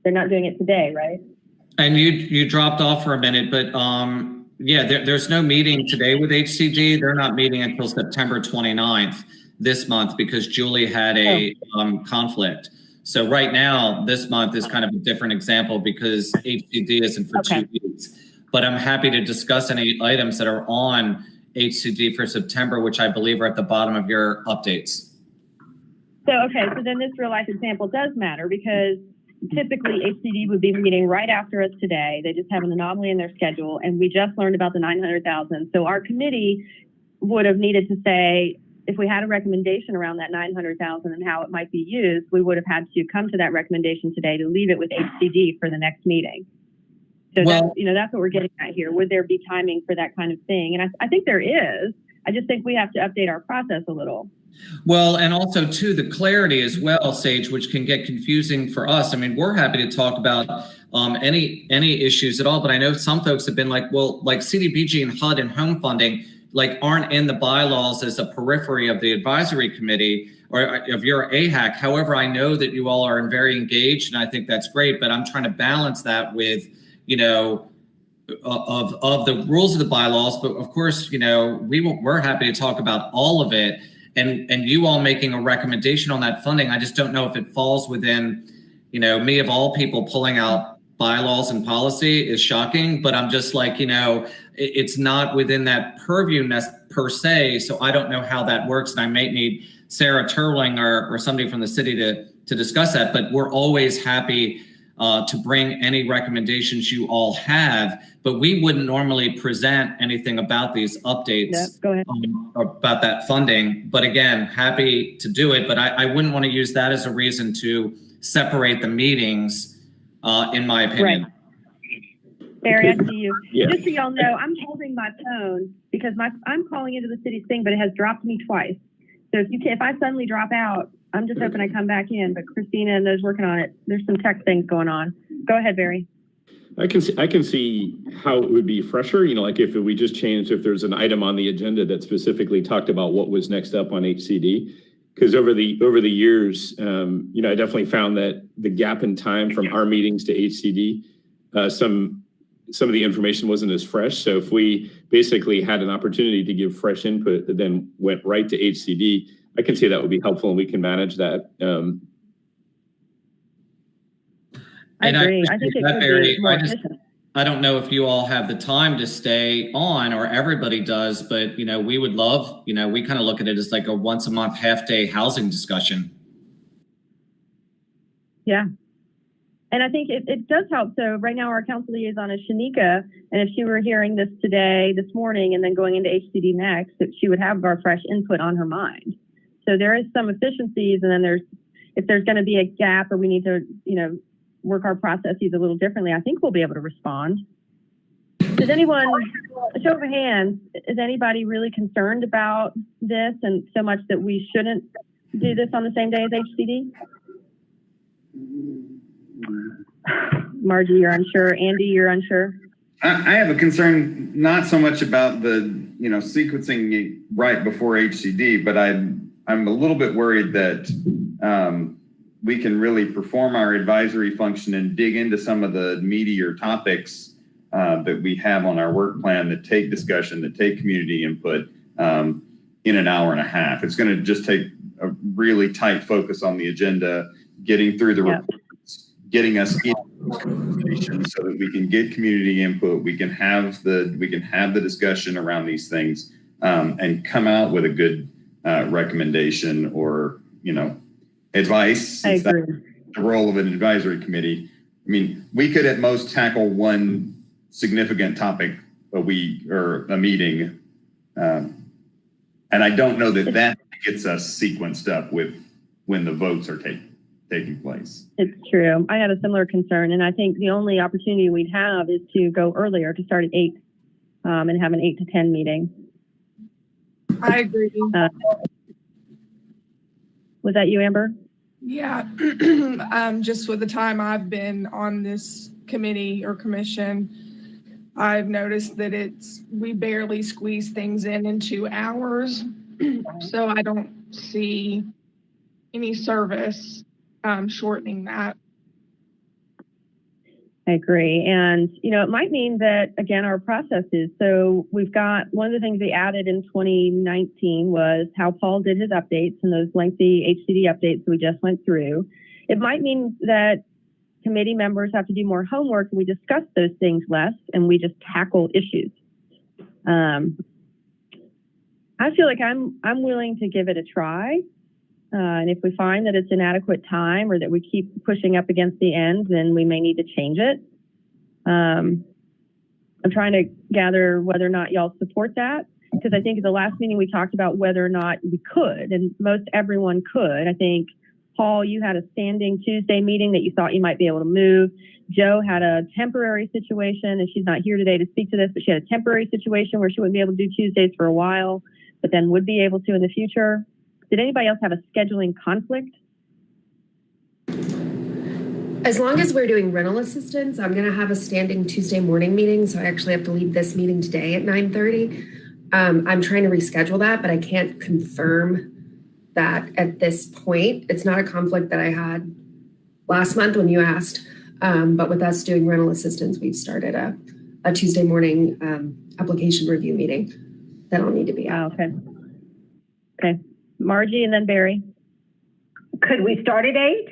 They're not doing it today, right? And you dropped off for a minute, but there's no meeting today with HCD. They're not meeting until September 29th this month because Julie had a conflict. So right now, this month is kind of a different example because HCD isn't for 2 weeks. But I'm happy to discuss any items that are on HCD for September, which I believe are at the bottom of your updates. So then this real life example does matter because typically HCD would be meeting right after us today. They just have an anomaly in their schedule, and we just learned about the 900,000. So our committee would have needed to say, if we had a recommendation around that 900,000 and how it might be used, we would have had to come to that recommendation today to leave it with HCD for the next meeting. So that's what we're getting at here. Would there be timing for that kind of thing? And I think there is. I just think we have to update our process a little. Well, and also too, the clarity as well, Sage, which can get confusing for us. I mean, we're happy to talk about any issues at all, but I know some folks have been like, well, like CDBG and HUD and home funding, like aren't in the bylaws as a periphery of the advisory committee or of your AHAC. However, I know that you all are very engaged, and I think that's great. But I'm trying to balance that with, of the rules of the bylaws. But of course, we're happy to talk about all of it. And you all making a recommendation on that funding, I just don't know if it falls within, me of all people pulling out bylaws and policy is shocking. But I'm just like, it's not within that purview per se. So I don't know how that works. And I may need Sarah Turling or somebody from the city to discuss that. But we're always happy to bring any recommendations you all have. But we wouldn't normally present anything about these updates about that funding. But again, happy to do it. But I wouldn't want to use that as a reason to separate the meetings, in my opinion. Right. Barry, I see you. Yeah. Just so y'all know, I'm holding my phone because I'm calling into the city's thing, but it has dropped me twice. So if I suddenly drop out, I'm just hoping I come back in. But Christina and those working on it, there's some tech things going on. Go ahead, Barry. I can see how it would be fresher, like if we just changed, if there's an item on the agenda that specifically talked about what was next up on HCD. Because over the years, I definitely found that the gap in time from our meetings to HCD, some of the information wasn't as fresh. So if we basically had an opportunity to give fresh input that then went right to HCD, I can see that would be helpful and we can manage that. I And agree. I think it appreciate that, could Barry. be more efficient. I don't know if you all have the time to stay on, or everybody does, but we would love, we kind of look at it as like a once a month half day housing discussion. Yeah. And I think it does help. So right now our council liaison is Shanika, and if she were hearing this this morning, and then going into HCD next, that she would have our fresh input on her mind. So there is some efficiencies, and then if there's going to be a gap, or we need to, work our processes a little differently, I think we'll be able to respond. Does anyone, a show of hands, is anybody really concerned about this, and so much that we shouldn't do this on the same day as HCD? Margie, you're unsure. Andy, you're unsure. I have a concern, not so much about the, sequencing it right before HCD, but I'm a little bit worried that we can really perform our advisory function and dig into some of the meatier topics that we have on our work plan that take discussion, that take community input in an hour and a half. It's going to just take a really tight focus on the agenda, getting through the reports, getting us in conversation so that we can get community input. We can have the discussion around these things and come out with a good recommendation or, advice. I agree. That's the role of an advisory committee. I mean, we could at most tackle one significant topic a week or a meeting. And I don't know that gets us sequenced up with when the votes are taking place. It's true. I had a similar concern, and I think the only opportunity we'd have is to go earlier, to start at 8 and have an 8 to 10 meeting. I agree. Was that you, Amber? Yeah. Just with the time I've been on this committee or commission, I've noticed that we barely squeeze things in 2 hours. So I don't see any service shortening that. I agree. And, it might mean that, again, our processes. So we've got one of the things we added in 2019 was how Paul did his updates and those lengthy HCD updates that we just went through. It might mean that committee members have to do more homework and we discuss those things less and we just tackle issues. I feel like I'm willing to give it a try. And if we find that it's inadequate time or that we keep pushing up against the end, then we may need to change it. I'm trying to gather whether or not y'all support that, because I think at the last meeting we talked about whether or not we could, and most everyone could. I think, Paul, you had a standing Tuesday meeting that you thought you might be able to move. Joe had a temporary situation, and she's not here today to speak to this, but she had a temporary situation where she wouldn't be able to do Tuesdays for a while, but then would be able to in the future. Did anybody else have a scheduling conflict? As long as we're doing rental assistance, I'm going to have a standing Tuesday morning meeting. So I actually have to leave this meeting today at 9:30. I'm trying to reschedule that, but I can't confirm that at this point. It's not a conflict that I had last month when you asked. But with us doing rental assistance, we've started a Tuesday morning application review meeting that I'll need to be at. Okay. Margie and then Barry. Could we start at 8?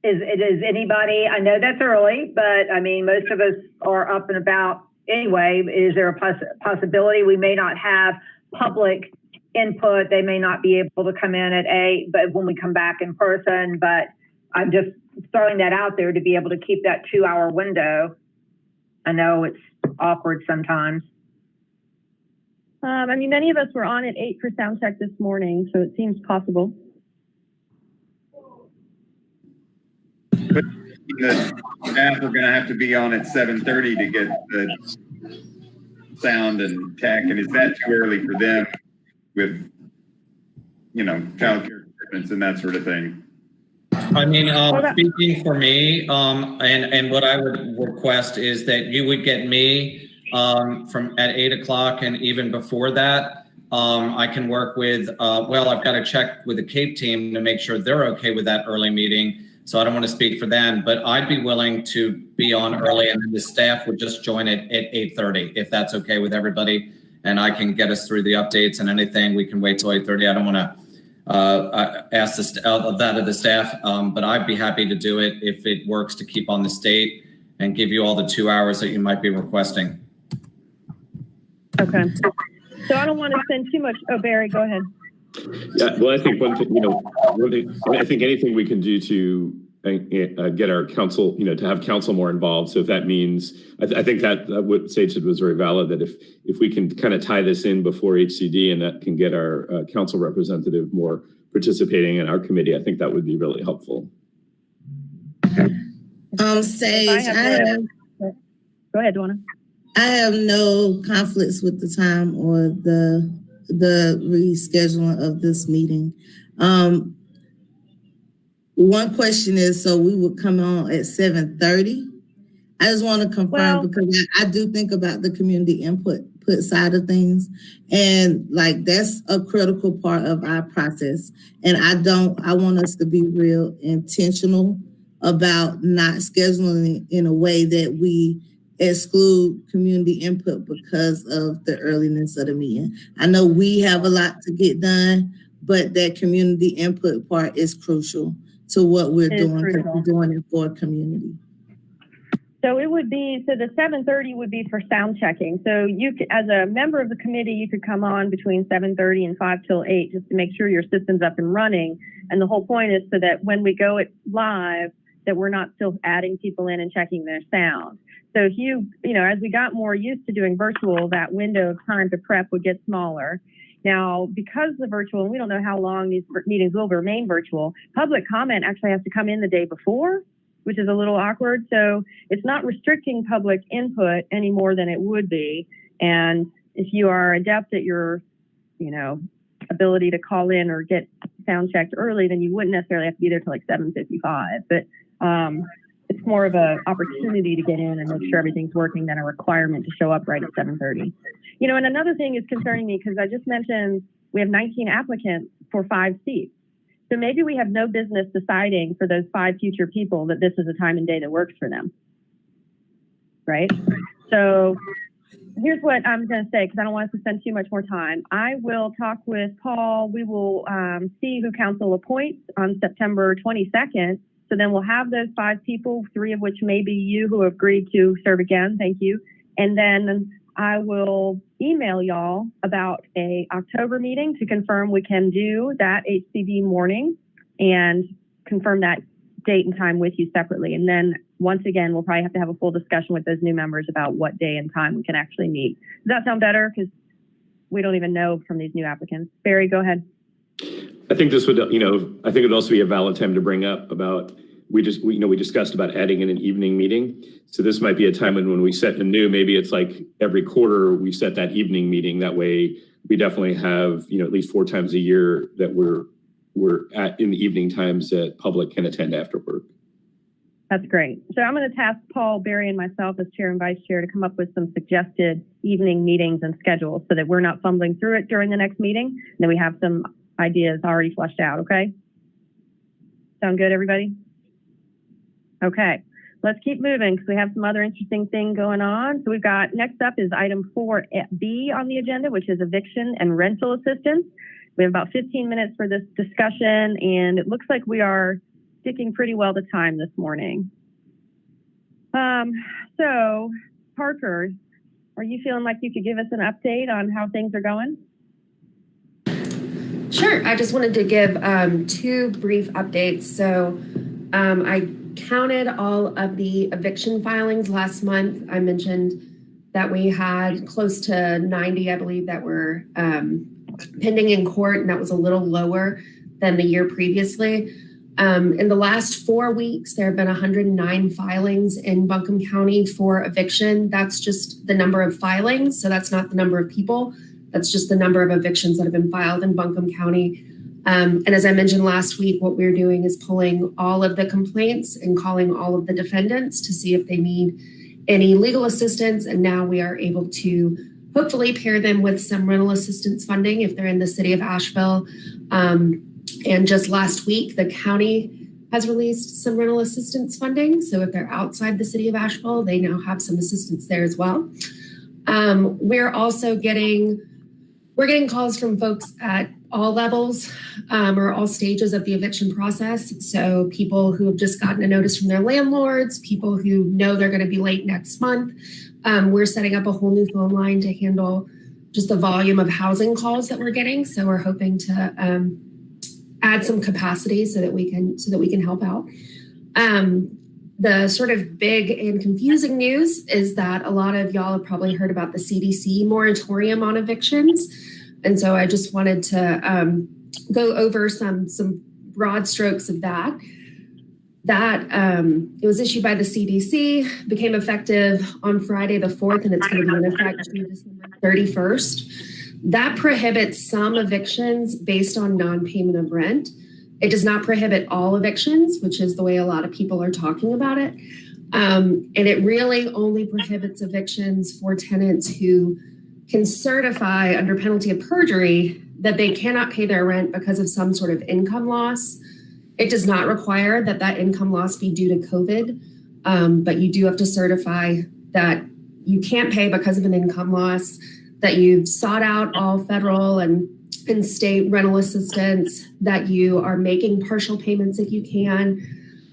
Is anybody, I know that's early, but I mean, most of us are up and about anyway. Is there a possibility we may not have public input? They may not be able to come in at 8, but when we come back in person, but I'm just throwing that out there to be able to keep that 2-hour window. I know it's awkward sometimes. Many of us were on at 8 for sound check this morning, so it seems possible. The staff are going to have to be on at 7:30 to get the sound and tech. And is that too early for them with, childcare commitments and that sort of thing? Speaking for me, and what I would request is that you would get me from at 8 o'clock and even before that. I can work with, I've got to check with the Cape team to make sure they're okay with that early meeting. So I don't want to speak for them, but I'd be willing to be on early, and then the staff would just join it at 8:30 if that's okay with everybody. And I can get us through the updates and anything. We can wait till 8:30. I don't want to ask that of the staff, but I'd be happy to do it if it works to keep on the state and give you all the 2 hours that you might be requesting. Okay. So I don't want to spend too much. Oh, Barry, go ahead. Yeah, well, I think I think anything we can do to get our council, to have council more involved. So if that means, I think that what Sage said was very valid, that if we can kind of tie this in before HCD and that can get our council representative more participating in our committee, I think that would be really helpful. Sage, go ahead, Donna. I have no conflicts with the time or the rescheduling of this meeting. One question is, so we would come on at 7:30. I just want to confirm because I do think about the community input side of things, and like that's a critical part of our process. And I want us to be real intentional about not scheduling in a way that we exclude community input because of the earliness of the meeting. I know we have a lot to get done, but that community input part is crucial to what we're doing, because we're doing it for a community. So it would be, so the 7:30 would be for sound checking. So you could, as a member of the committee, you could come on between 7:30 and 5 till 8 just to make sure your system's up and running. And the whole point is so that when we go it live, that we're not still adding people in and checking their sound. So if you as we got more used to doing virtual, that window of time to prep would get smaller. Now, because the virtual, and we don't know how long these meetings will remain virtual, public comment actually has to come in the day before, which is a little awkward. So it's not restricting public input any more than it would be. And if you are adept at your, ability to call in or get sound checked early, then you wouldn't necessarily have to be there till like 7:55. But it's more of an opportunity to get in and make sure everything's working than a requirement to show up right at 7:30. And another thing is concerning me because I just mentioned we have 19 applicants for 5 seats. So maybe we have no business deciding for those 5 future people that this is a time and day that works for them. Right? So here's what I'm going to say, because I don't want us to spend too much more time. I will talk with Paul. We will see who council appoints on September 22nd. So then we'll have those 5 people, 3 of which may be you who agreed to serve again. Thank you. And then I will email y'all about a October meeting to confirm we can do that HCD morning and confirm that date and time with you separately. And then once again, we'll probably have to have a full discussion with those new members about what day and time we can actually meet. Does that sound better? Because we don't even know from these new applicants. Barry, go ahead. I think this would, I think it would also be a valid time to bring up about, we discussed about adding in an evening meeting. So this might be a time when we set a new, maybe it's like every quarter we set that evening meeting. That way we definitely have, at least 4 times a year that we're at in the evening times that public can attend after work. That's great. So I'm going to task Paul, Barry, and myself as chair and vice chair to come up with some suggested evening meetings and schedules so that we're not fumbling through it during the next meeting. And then we have some ideas already fleshed out. Okay. Sound good, everybody? Okay, let's keep moving because we have some other interesting thing going on. So we've got, next up is item 4B on the agenda, which is eviction and rental assistance. We have about 15 minutes for this discussion, and it looks like we are sticking pretty well to time this morning. So Parker, are you feeling like you could give us an update on how things are going? Sure. I just wanted to give 2 brief updates. So I counted all of the eviction filings last month. I mentioned that we had close to 90, I believe, that were pending in court, and that was a little lower than the year previously. In the last 4 weeks, there have been 109 filings in Buncombe County for eviction. That's just the number of filings. So that's not the number of people. That's just the number of evictions that have been filed in Buncombe County. And as I mentioned last week, what we're doing is pulling all of the complaints and calling all of the defendants to see if they need any legal assistance. And now we are able to hopefully pair them with some rental assistance funding if they're in the city of Asheville. And just last week, the county has released some rental assistance funding. So if they're outside the city of Asheville, they now have some assistance there as well. We're also getting We're getting calls from folks at all levels or all stages of the eviction process. So people who have just gotten a notice from their landlords, people who know they're going to be late next month. We're setting up a whole new phone line to handle just the volume of housing calls that we're getting. So we're hoping to add some capacity so that we can help out. The sort of big and confusing news is that a lot of y'all have probably heard about the CDC moratorium on evictions. And so I just wanted to go over some broad strokes of that. It was issued by the CDC, became effective on Friday the 4th, and it's going to be in effect through December 31st. That prohibits some evictions based on non-payment of rent. It does not prohibit all evictions, which is the way a lot of people are talking about it. And it really only prohibits evictions for tenants who can certify under penalty of perjury that they cannot pay their rent because of some sort of income loss. It does not require that income loss be due to COVID, but you do have to certify that you can't pay because of an income loss, that you've sought out all federal and state rental assistance, that you are making partial payments if you can,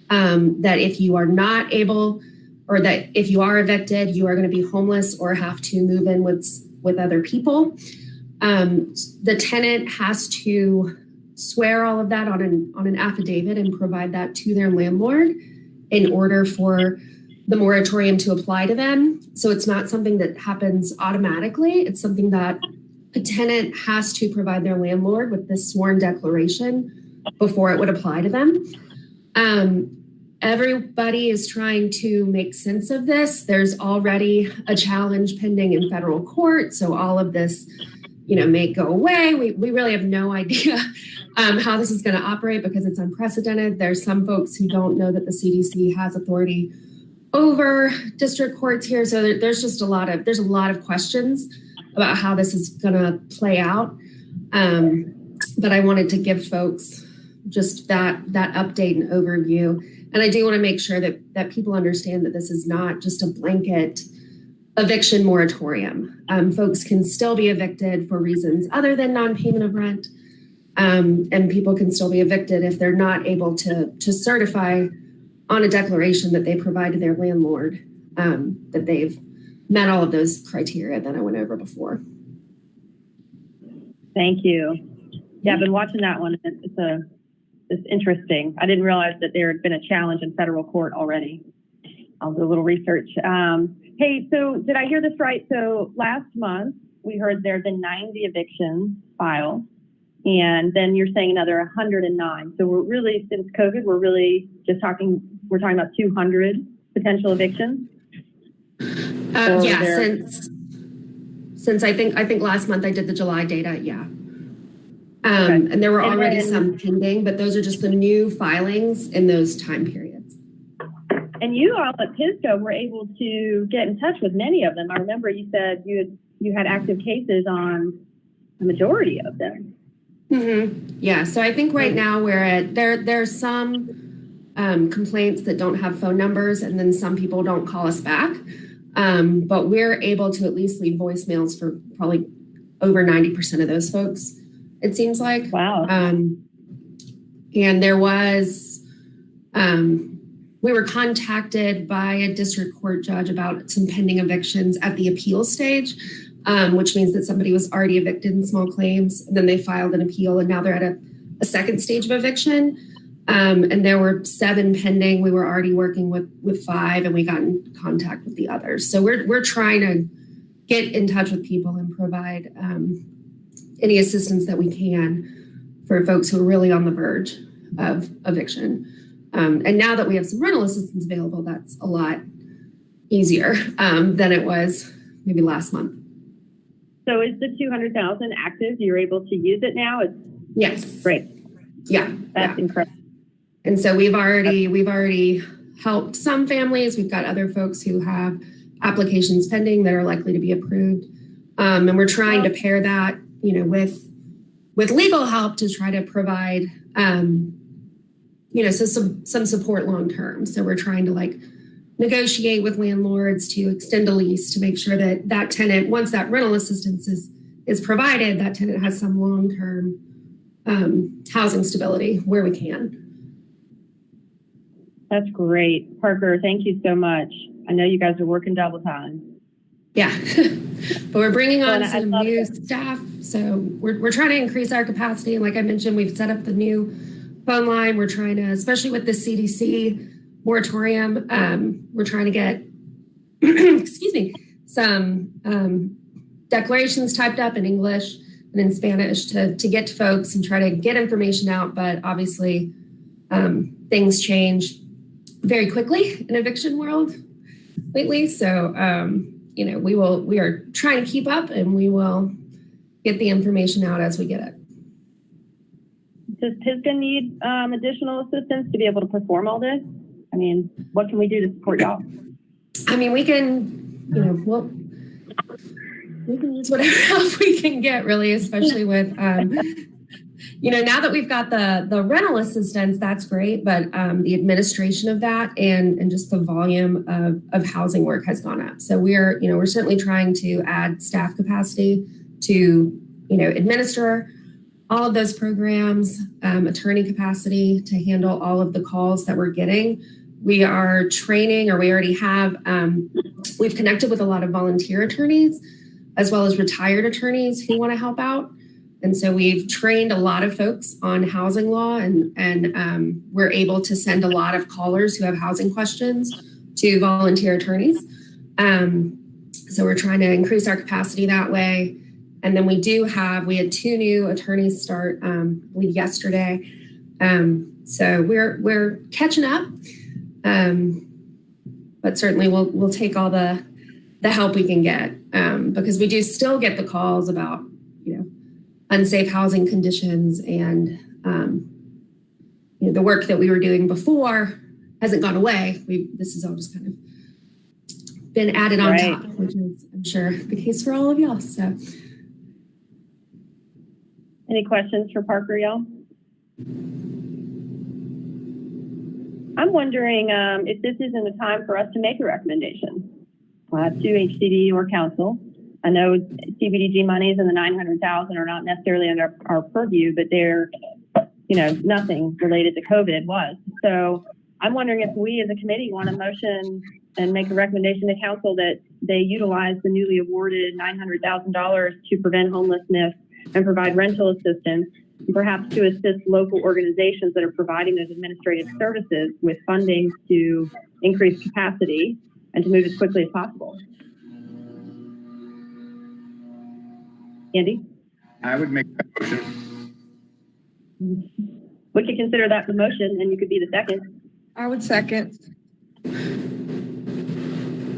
that if you are not able, or that if you are evicted, you are going to be homeless or have to move in with other people. The tenant has to swear all of that on an affidavit and provide that to their landlord in order for the moratorium to apply to them. So it's not something that happens automatically. It's something that a tenant has to provide their landlord with this sworn declaration before it would apply to them. Everybody is trying to make sense of this. There's already a challenge pending in federal court. So all of this, may go away. We really have no idea how this is going to operate because it's unprecedented. There's some folks who don't know that the CDC has authority over district courts here. So there's a lot of questions about how this is going to play out. But I wanted to give folks just that update and overview. And I do want to make sure that people understand that this is not just a blanket eviction moratorium. Folks can still be evicted for reasons other than non-payment of rent. And people can still be evicted if they're not able to certify on a declaration that they provide to their landlord that they've met all of those criteria that I went over before. Thank you. Yeah, I've been watching that one. It's interesting. I didn't realize that there had been a challenge in federal court already. I'll do a little research. Hey, so did I hear this right? So last month we heard there have been 90 evictions filed, and then you're saying another 109. So we're really, since COVID, we're talking about 200 potential evictions. Since I think last month I did the July data, yeah. Okay. And there were already some pending, but those are just the new filings in those time periods. And you all at Pisco were able to get in touch with many of them. I remember you said you had active cases on the majority of them. Mm-hmm. Yeah, so I think right now there's some complaints that don't have phone numbers, and then some people don't call us back. But we're able to at least leave voicemails for probably over 90% of those folks, it seems like. Wow. And there was, we were contacted by a district court judge about some pending evictions at the appeal stage, which means that somebody was already evicted in small claims, and then they filed an appeal, and now they're at a second stage of eviction. And there were 7 pending. We were already working with 5, and we got in contact with the others. So we're trying to get in touch with people and provide any assistance that we can for folks who are really on the verge of eviction. And now that we have some rental assistance available, that's a lot easier than it was maybe last month. So is the 200,000 active? You're able to use it now? Yes. Great. Yeah. That's incredible. And so we've already helped some families. We've got other folks who have applications pending that are likely to be approved. And we're trying to pair that, with legal help to try to provide, so some support long term. So we're trying to negotiate with landlords to extend a lease to make sure that tenant, once that rental assistance is is provided, that tenant has some long-term housing stability where we can. That's great. Parker, thank you so much. I know you guys are working double time. Yeah, but we're bringing on Well, some new staff. So we're trying to increase our capacity. And like I mentioned, we've set up the new phone line. We're trying to, especially with the CDC moratorium, we're trying to get, excuse me, some declarations typed up in English and in Spanish to get to folks and try to get information out. But obviously, things change very quickly in eviction world lately. So, we are trying to keep up, and we will get the information out as we get it. Does Pisgah need additional assistance to be able to perform all this? I mean, what can we do to support y'all? I mean, we can, we can use whatever help we can get, really, especially with, now that we've got the rental assistance, that's great, but the administration of that and just the volume of housing work has gone up. So we're certainly trying to add staff capacity to, administer all of those programs, attorney capacity to handle all of the calls that we're getting. We are training, or we already have, we've connected with a lot of volunteer attorneys as well as retired attorneys who want to help out. And so we've trained a lot of folks on housing law, and we're able to send a lot of callers who have housing questions to volunteer attorneys. So we're trying to increase our capacity that way. And then we had 2 new attorneys start, I believe yesterday. So we're catching up. But certainly we'll take all the help we can get, because we do still get the calls about, unsafe housing conditions, and the work that we were doing before hasn't gone away. This has all just kind of been added on top, which is, I'm sure, the case for all of y'all. So, any questions for Parker, y'all? I'm wondering if this isn't a time for us to make a recommendation to HCD or council. I know CBDG monies and the $900,000 are not necessarily under our purview, but they're, nothing related to COVID was. So I'm wondering if we as a committee want to motion and make a recommendation to council that they utilize the newly awarded $900,000 to prevent homelessness and provide rental assistance, and perhaps to assist local organizations that are providing those administrative services with funding to increase capacity and to move as quickly as possible. Andy? I would make that motion. We could consider that the motion, and you could be the second. I would second.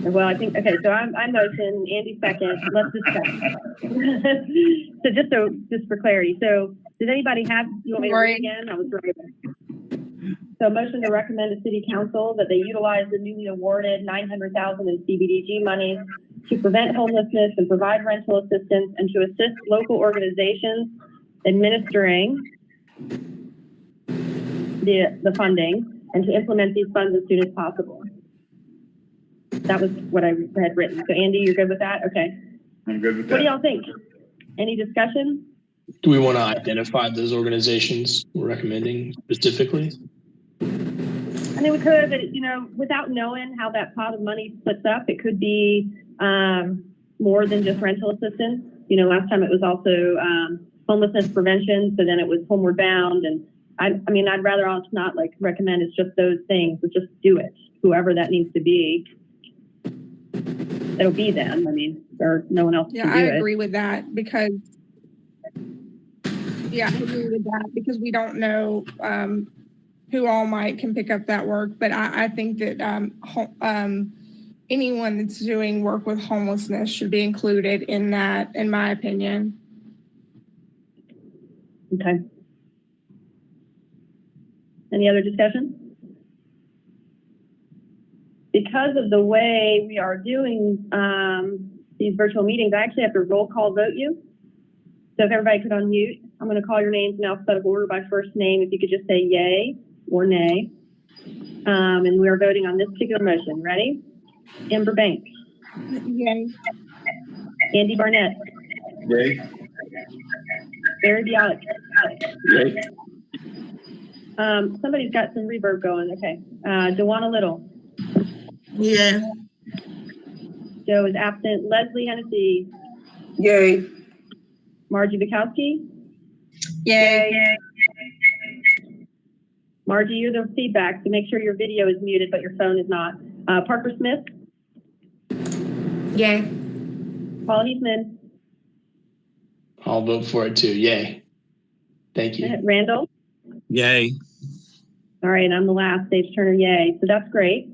Well, I think, okay, so I motion, Andy second, let's discuss. So just for clarity, so does anybody have, you want me to read again? I was right. So motion to recommend to City Council that they utilize the newly awarded $900,000 in CBDG monies to prevent homelessness and provide rental assistance, and to assist local organizations administering the funding, and to implement these funds as soon as possible. That was what I had written. So Andy, you're good with that? Okay. I'm good with that. What do y'all think? Any discussion? Do we want to identify those organizations we're recommending specifically? I mean, we could, but without knowing how that pot of money splits up, it could be more than just rental assistance. Last time it was also homelessness prevention, so then it was homeward bound, and I'd rather us not recommend it's just those things, but just do it. Whoever that needs to be, it'll be them. Or no one else can do it. Yeah, I agree with that because we don't know who all can pick up that work. But I think that anyone that's doing work with homelessness should be included in that, in my opinion. Okay. Any other discussion? Because of the way we are doing these virtual meetings, I actually have to roll call vote you. So if everybody could unmute, I'm going to call your names in alphabetical order by first name. If you could just say yay or nay. And we are voting on this particular motion. Ready? Amber Banks. Yay. Andy Barnett. Yay. Barry Bialik. Yay. Somebody's got some reverb going. Okay. Dewana Little. Yeah. Joe is absent. Leslie Hennessy. Yay. Margie Bukowski. Yay. Margie, you're the feedback, so make sure your video is muted, but your phone is not. Parker Smith. Yay. Paul Heathman. I'll vote for it too. Yay. Thank you. Randall. Yay. All right, I'm the last. Dave Turner, yay. So that's great.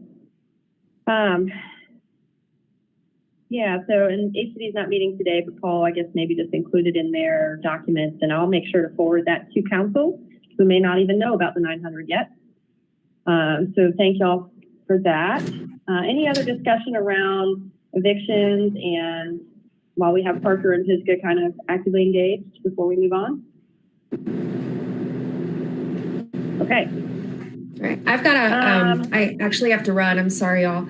Yeah, so and HCD is not meeting today, but Paul, I guess maybe just include it in their documents, and I'll make sure to forward that to council, who may not even know about the 900 yet. So thank y'all for that. Any other discussion around evictions, and while we have Parker and Pisgah kind of actively engaged before we move on? Okay. All right. I've got I actually have to run. I'm sorry, y'all.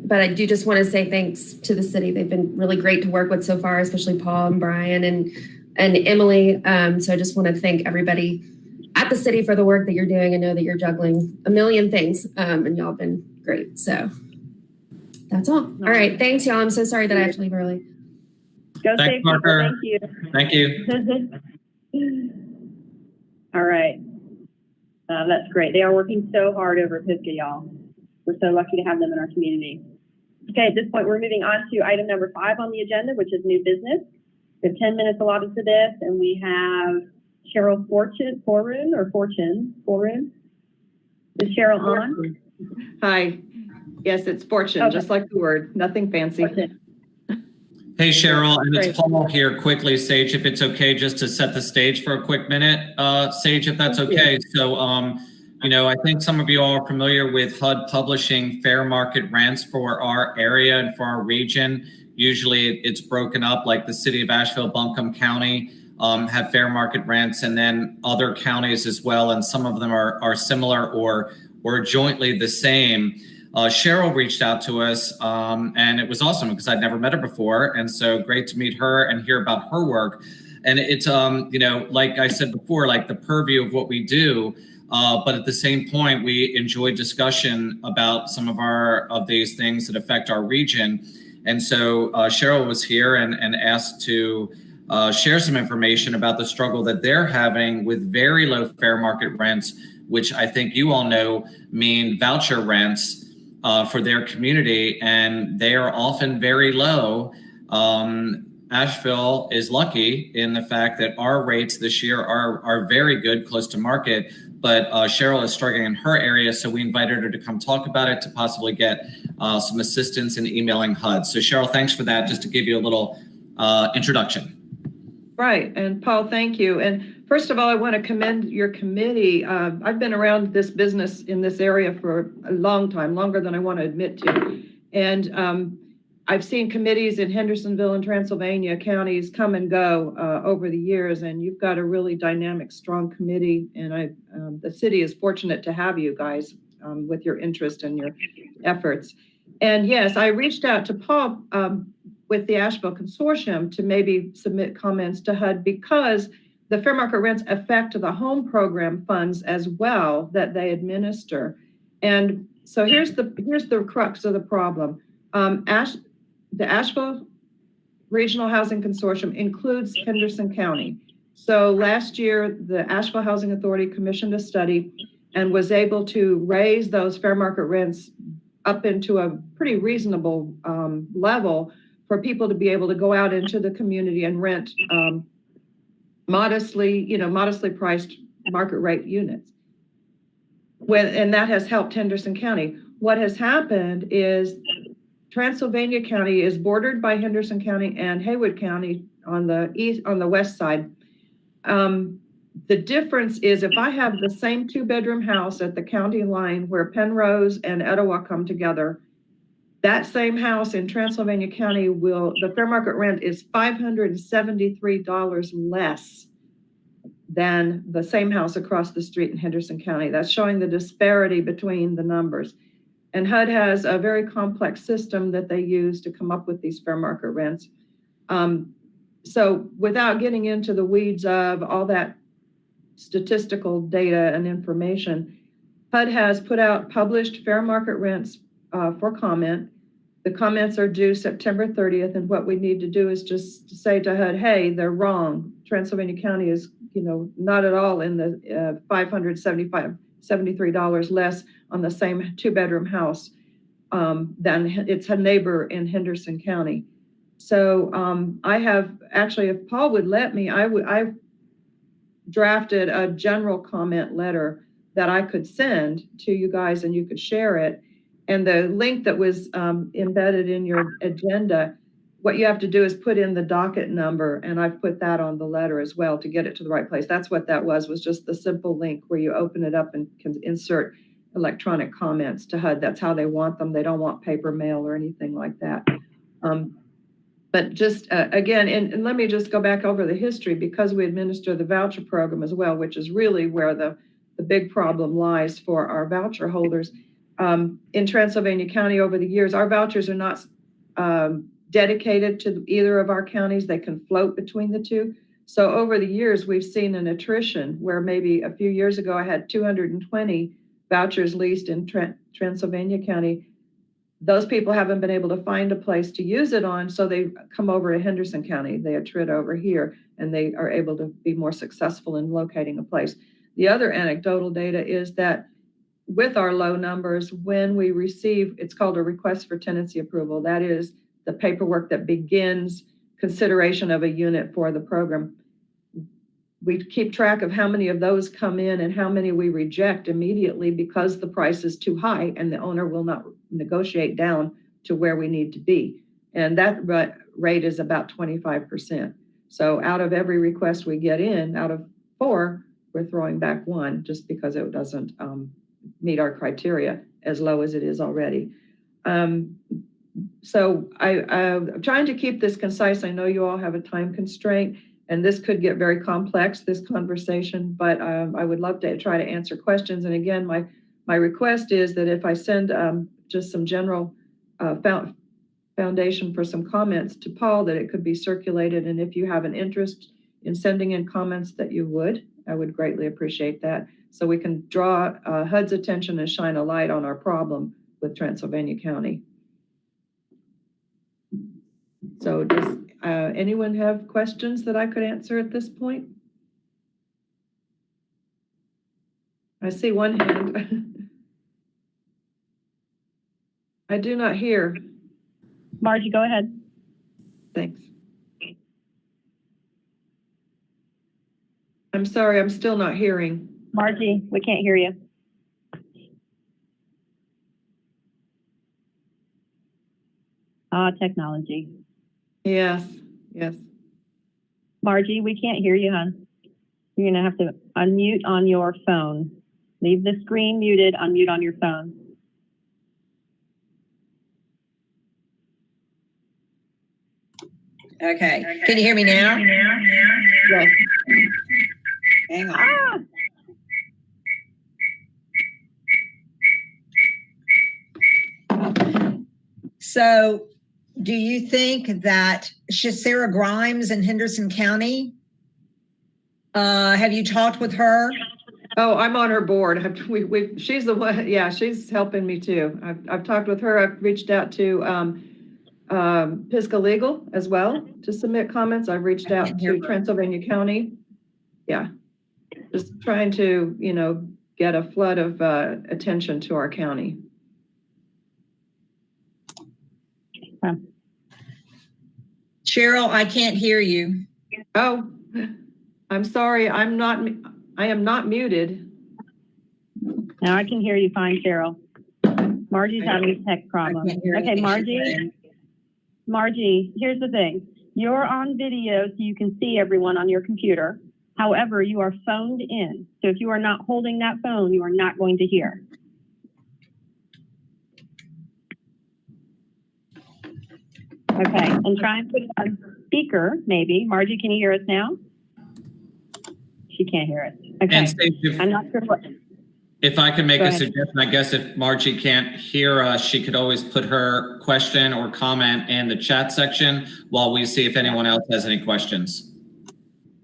But I do just want to say thanks to the city. They've been really great to work with so far, especially Paul and Brian and Emily. So I just want to thank everybody at the city for the work that you're doing. I know that you're juggling a million things, and y'all have been great. So that's all. All right. Thanks, y'all. I'm so sorry that I have to leave early. Go Thanks, safe, people. Parker. Thank you. Thank you. All right. That's great. They are working so hard over at Pisgah, y'all. We're so lucky to have them in our community. Okay, at this point, we're moving on to item number 5 on the agenda, which is new business. We have 10 minutes allotted to this, and we have Cheryl Fortune. Is Cheryl on? Hi. Yes, it's Fortune, just like the word. Nothing fancy. Fortune. Hey, Cheryl, and Great. it's Paul here. Quickly, Sage, if it's okay, just to set the stage for a quick minute, Sage, if that's okay. So, I think some of you all are familiar with HUD publishing fair market rents for our area and for our region. Usually it's broken up, like the city of Asheville, Buncombe County have fair market rents, and then other counties as well. And some of them are similar or jointly the same. Cheryl reached out to us, and it was awesome because I'd never met her before. And so great to meet her and hear about her work. And it's, like I said before, like the purview of what we do. But at the same point, we enjoy discussion about some of these things that affect our region. And so Cheryl was here and asked to share some information about the struggle that they're having with very low fair market rents, which I think you all know mean voucher rents for their community. And they are often very low. Asheville is lucky in the fact that our rates this year are very good, close to market. But Cheryl is struggling in her area, so we invited her to come talk about it to possibly get some assistance in emailing HUD. So Cheryl, thanks for that, just to give you a little introduction. Right. And Paul, thank you. And first of all, I want to commend your committee. I've been around this business in this area for a long time, longer than I want to admit to. And I've seen committees in Hendersonville and Transylvania counties come and go over the years, and you've got a really dynamic, strong committee. And the city is fortunate to have you guys with your interest and your efforts. And yes, I reached out to Paul with the Asheville Consortium to maybe submit comments to HUD because the fair market rents affect the home program funds as well that they administer. And so here's the crux of the problem. The Asheville Regional Housing Consortium includes Henderson County. So last year, the Asheville Housing Authority commissioned a study and was able to raise those fair market rents up into a pretty reasonable level for people to be able to go out into the community and rent modestly priced market rate units. And that has helped Henderson County. What has happened is Transylvania County is bordered by Henderson County and Haywood County on the west side. The difference is if I have the same 2-bedroom house at the county line where Penrose and Etowah come together, that same house in Transylvania County the fair market rent is $573 less than the same house across the street in Henderson County. That's showing the disparity between the numbers. And HUD has a very complex system that they use to come up with these fair market rents. so without getting into the weeds of all that statistical data and information, HUD has put out published fair market rents for comment. The comments are due September 30th, and what we need to do is just say to HUD, hey, they're wrong. Transylvania County is, not at all in the $573 less on the same 2-bedroom house than its neighbor in Henderson County. So I have actually, if Paul would let me, I drafted a general comment letter that I could send to you guys and you could share it. And the link that was embedded in your agenda, what you have to do is put in the docket number, and I've put that on the letter as well to get it to the right place. That's what that was just the simple link where you open it up and can insert electronic comments to HUD. That's how they want them. They don't want paper mail or anything like that. But just again, and let me just go back over the history, because we administer the voucher program as well, which is really where the big problem lies for our voucher holders. In Transylvania County over the years, our vouchers are not dedicated to either of our counties. They can float between the two. So over the years, we've seen an attrition where maybe a few years ago, I had 220 vouchers leased in Transylvania County. Those people haven't been able to find a place to use it on, so they come over to Henderson County. They attrit over here, and they are able to be more successful in locating a place. The other anecdotal data is that with our low numbers, when we receive, it's called a request for tenancy approval. That is the paperwork that begins consideration of a unit for the program. We keep track of how many of those come in and how many we reject immediately because the price is too high and the owner will not negotiate down to where we need to be. And that rate is about 25%. So out of every request we get in, out of 4, we're throwing back 1 just because it doesn't meet our criteria as low as it is already. So I'm trying to keep this concise. I know you all have a time constraint, and this could get very complex, this conversation, but I would love to try to answer questions. And again, my request is that if I send just some general foundation for some comments to Paul, that it could be circulated. And if you have an interest in sending in comments, that you would, I would greatly appreciate that. So we can draw HUD's attention and shine a light on our problem with Transylvania County. So does anyone have questions that I could answer at this point? I see one hand. I do not hear. Margie, go ahead. Thanks. I'm sorry, I'm still not hearing. Margie, we can't hear you. Technology. Yes, yes. Margie, we can't hear you, hon. You're going to have to unmute on your phone. Leave the screen muted, unmute on your phone. Okay. Can you hear me now? Yes. Hang on. So, do you think that Sarah Grimes in Henderson County, have you talked with her? Oh, I'm on her board. She's the one. Yeah, she's helping me too. I've talked with her. I've reached out to Pisgah Legal as well to submit comments. I've reached out to Transylvania County. Yeah, just trying to, get a flood of attention to our county. Cheryl, I can't hear you. Oh, I'm sorry. I am not muted. Now I can hear you fine, Cheryl. Margie's having a tech problem. Okay, Margie, here's the thing. You're on video, so you can see everyone on your computer. However, you are phoned in. So if you are not holding that phone, you are not going to hear. Okay, and try and put it on speaker, maybe. Margie, can you hear us now? She can't hear us. Okay. And Stacey, I'm not sure what. If I can make Go a ahead. suggestion, I guess if Margie can't hear us, she could always put her question or comment in the chat section while we see if anyone else has any questions.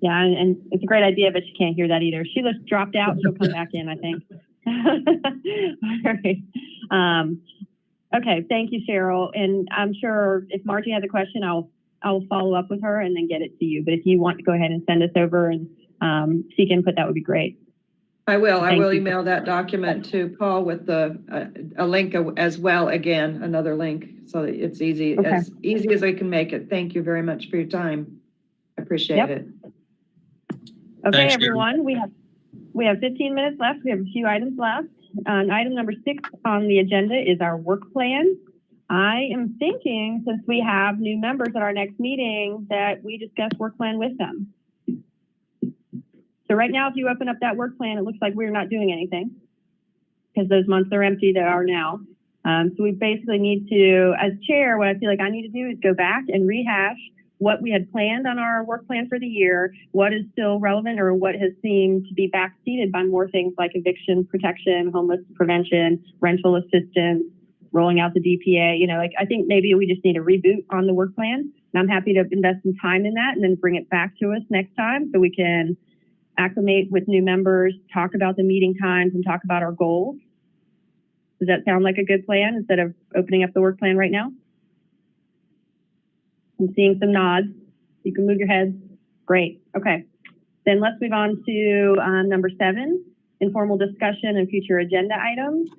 Yeah, and it's a great idea, but she can't hear that either. Sheila dropped out. She'll come back in, I think. All right. Okay, thank you, Cheryl. And I'm sure if Margie has a question, I'll follow up with her and then get it to you. But if you want to go ahead and send us over and seek input, that would be great. I will Thank you. email that document to Paul with a link as well, again, another link, so that it's easy, Okay. as easy as I can make it. Thank you very much for your time. I appreciate Yep. it. Okay, Thanks, everyone, we have 15 minutes left. We have a few items left. Item number 6 on the agenda is our work plan. I am thinking, since we have new members at our next meeting, that we discuss work plan with them. So right now, if you open up that work plan, it looks like we're not doing anything because those months are empty that are now. So we basically need to, as chair, what I feel like I need to do is go back and rehash what we had planned on our work plan for the year, what is still relevant or what has seemed to be backseated by more things like eviction protection, homeless prevention, rental assistance, rolling out the DPA. You know, like I think maybe we just need a reboot on the work plan. And I'm happy to invest some time in that and then bring it back to us next time so we can acclimate with new members, talk about the meeting times and talk about our goals. Does that sound like a good plan instead of opening up the work plan right now? I'm seeing some nods. You can move your heads. Great. Okay. Then let's move on to number 7, informal discussion and future agenda items.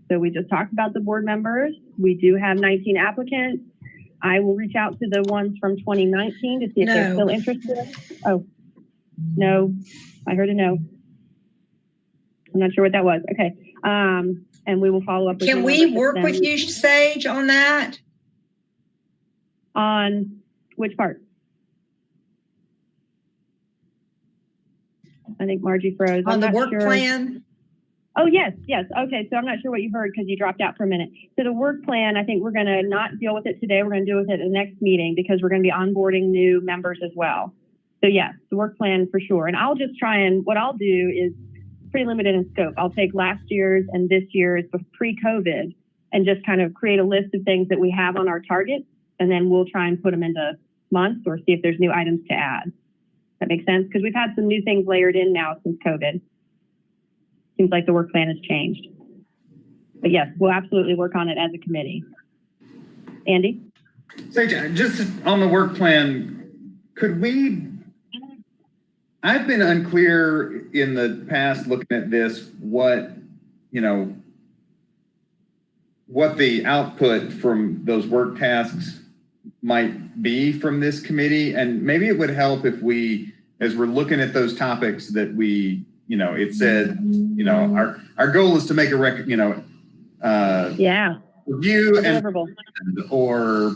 So we just talked about the board members. We do have 19 applicants. I will reach out to the ones from 2019 to see if they're still interested. Oh, no. I heard a no. I'm not sure what that was. Okay. And we will follow up with Can we work with you, Sage, on that? On which part? I think Margie froze. On I'm the not work sure. plan? Oh, yes. Okay, so I'm not sure what you heard because you dropped out for a minute. So the work plan, I think we're going to not deal with it today. We're going to deal with it at the next meeting because we're going to be onboarding new members as well. So yes, the work plan for sure. And I'll just try and what I'll do is pretty limited in scope. I'll take last year's and this year's pre-COVID and just kind of create a list of things that we have on our target. And then we'll try and put them into months or see if there's new items to add. That makes sense? Because we've had some new things layered in now since COVID. Seems like the work plan has changed. But yes, we'll absolutely work on it as a committee. Andy? Sage, just on the work plan, could we, I've been unclear in the past looking at this, what the output from those work tasks might be from this committee. And maybe it would help if we, as we're looking at those topics that we, it said, our goal is to make a review and, or,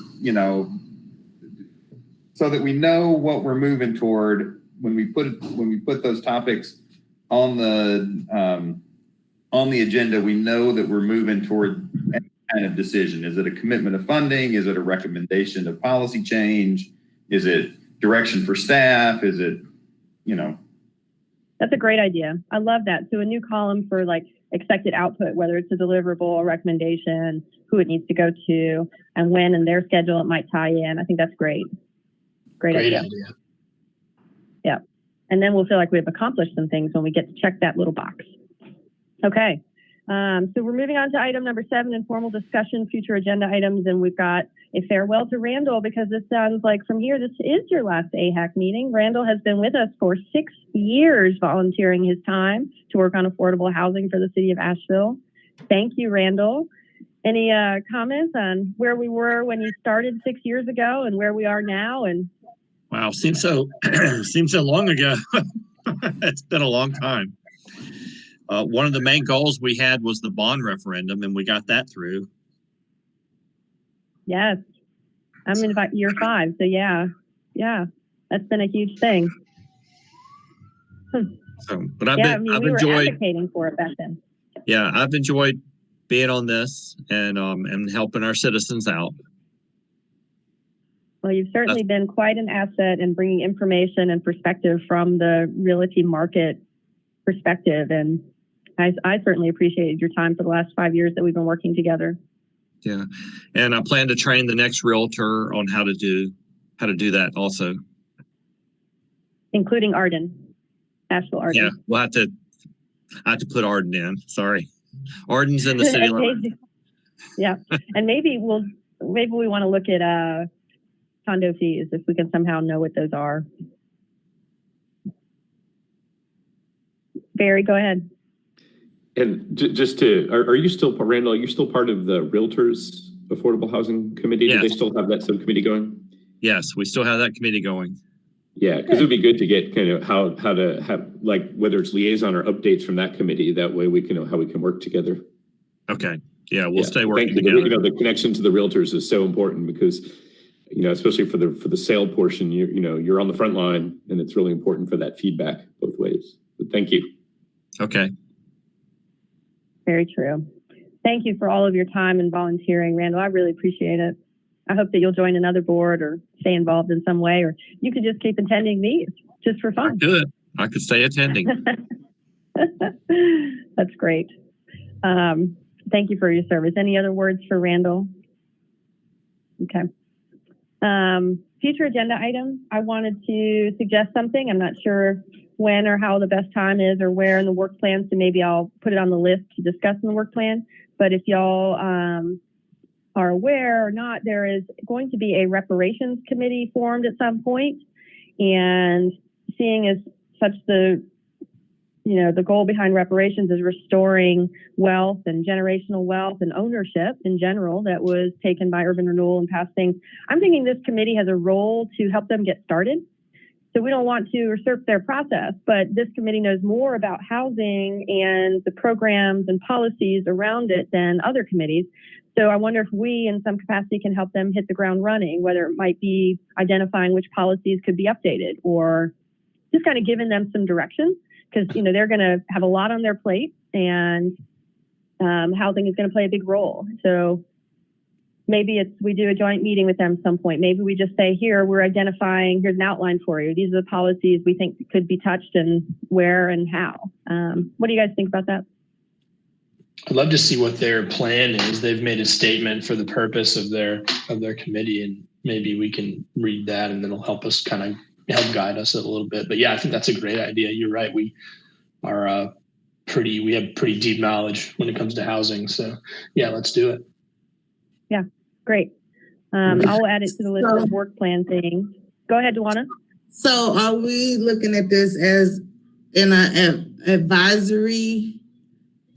so that we know what we're moving toward when we put those topics on the agenda, we know that we're moving toward any kind of decision. Is it a commitment of funding? Is it a recommendation of policy change? Is it direction for staff? Is it, That's a great idea. I love that. So a new column for like expected output, whether it's a deliverable, a recommendation, who it needs to go to, and when in their schedule it might tie in. I think that's great. Great idea. Yeah. And then we'll feel like we've accomplished some things when we get to check that little box. Okay. So we're moving on to item number 7, informal discussion, future agenda items. And we've got a farewell to Randall because this sounds like from here, this is your last AHAC meeting. Randall has been with us for 6 years, volunteering his time to work on affordable housing for the city of Asheville. Thank you, Randall. Any comments on where we were when you started 6 years ago and where we are now? And wow, seems so long ago. It's been a long time. One of the main goals we had was the bond referendum, and we got that through. Yes, I'm in about year 5, so yeah, that's been a huge thing. So, but I've we enjoyed were advocating for it back then. Yeah, I've enjoyed being on this and helping our citizens out. Well, you've certainly been quite an asset in bringing information and perspective from the realty market perspective, and I certainly appreciated your time for the last 5 years that we've been working together. Yeah. And I plan to train the next realtor on how to do that also. Including Arden, Asheville Arden. Yeah, I have to put Arden in. Sorry. Arden's in the city limits. Yeah. And maybe we want to look at condo fees if we can somehow know what those are. Barry, go ahead. And just to, are you still, Randall, are you still part of the Realtors Affordable Housing Committee? Yes. Do they still have that subcommittee going? Yes, we still have that committee going. Yeah, because it would be good to get kind of how to have, like, whether it's liaison or updates from that committee. That way we can know how we can work together. Okay. Yeah, we'll stay working Thank you. together. You know, the connection to the realtors is so important because, you know, especially for the sale portion, you're on the front line, and it's really important for that feedback both ways. But thank you. Okay. Very true. Thank you for all of your time and volunteering, Randall. I really appreciate it. I hope that you'll join another board or stay involved in some way, or you could just keep attending these just for fun. I could stay attending. That's great. Thank you for your service. Any other words for Randall? Okay. Future agenda item. I wanted to suggest something. I'm not sure when or how the best time is or where in the work plan. So maybe I'll put it on the list to discuss in the work plan. But if y'all are aware or not, there is going to be a reparations committee formed at some point. And seeing as such the goal behind reparations is restoring wealth and generational wealth and ownership in general that was taken by urban renewal and past things. I'm thinking this committee has a role to help them get started. So we don't want to usurp their process, but this committee knows more about housing and the programs and policies around it than other committees. So I wonder if we in some capacity can help them hit the ground running, whether it might be identifying which policies could be updated or just kind of giving them some direction. Because, they're going to have a lot on their plate and housing is going to play a big role. So maybe we do a joint meeting with them at some point. Maybe we just say, we're identifying, here's an outline for you. These are the policies we think could be touched and where and how. What do you guys think about that? I'd love to see what their plan is. They've made a statement for the purpose of their committee, and maybe we can read that and it'll help us kind of help guide us a little bit. But yeah, I think that's a great idea. You're right. We have pretty deep knowledge when it comes to housing. So yeah, let's do it. Yeah, great. I'll add it to the list of work plan things. Go ahead, Duana. So are we looking at this as in an advisory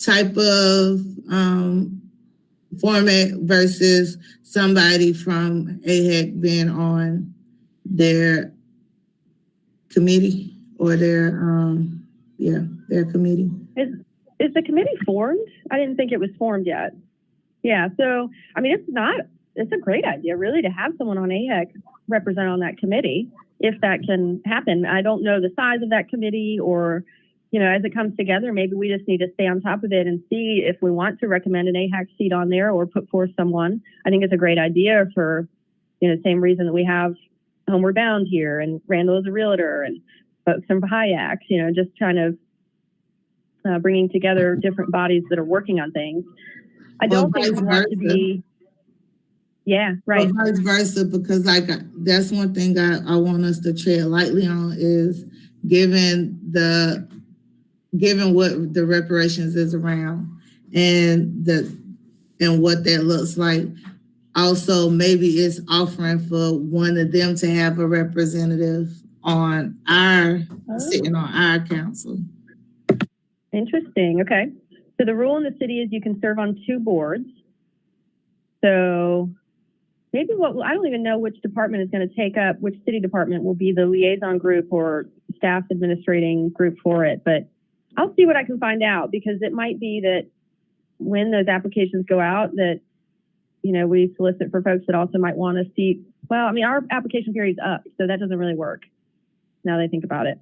type of format versus somebody from AHEC being on their committee or their committee? Is the committee formed? I didn't think it was formed yet. Yeah, so I mean, it's a great idea really to have someone on AHEC represent on that committee if that can happen. I don't know the size of that committee or, as it comes together, maybe we just need to stay on top of it and see if we want to recommend an AHEC seat on there or put forth someone. I think it's a great idea for, same reason that we have Homeward Bound here and Randall is a realtor and folks from HIAC, just kind of bringing together different bodies that are working on things. I don't think we want to be, right. Well, vice versa, because that's one thing I want us to tread lightly on is given what the reparations is around and what that looks like. Also, maybe it's offering for one of them to have a representative on sitting on our council. Interesting. Okay. So the rule in the city is you can serve on 2 boards. So maybe I don't even know which department is going to take up, which city department will be the liaison group or staff administrating group for it. But I'll see what I can find out because it might be that when those applications go out that, we solicit for folks that also might want to see, our application period is up, so that doesn't really work now that I think about it.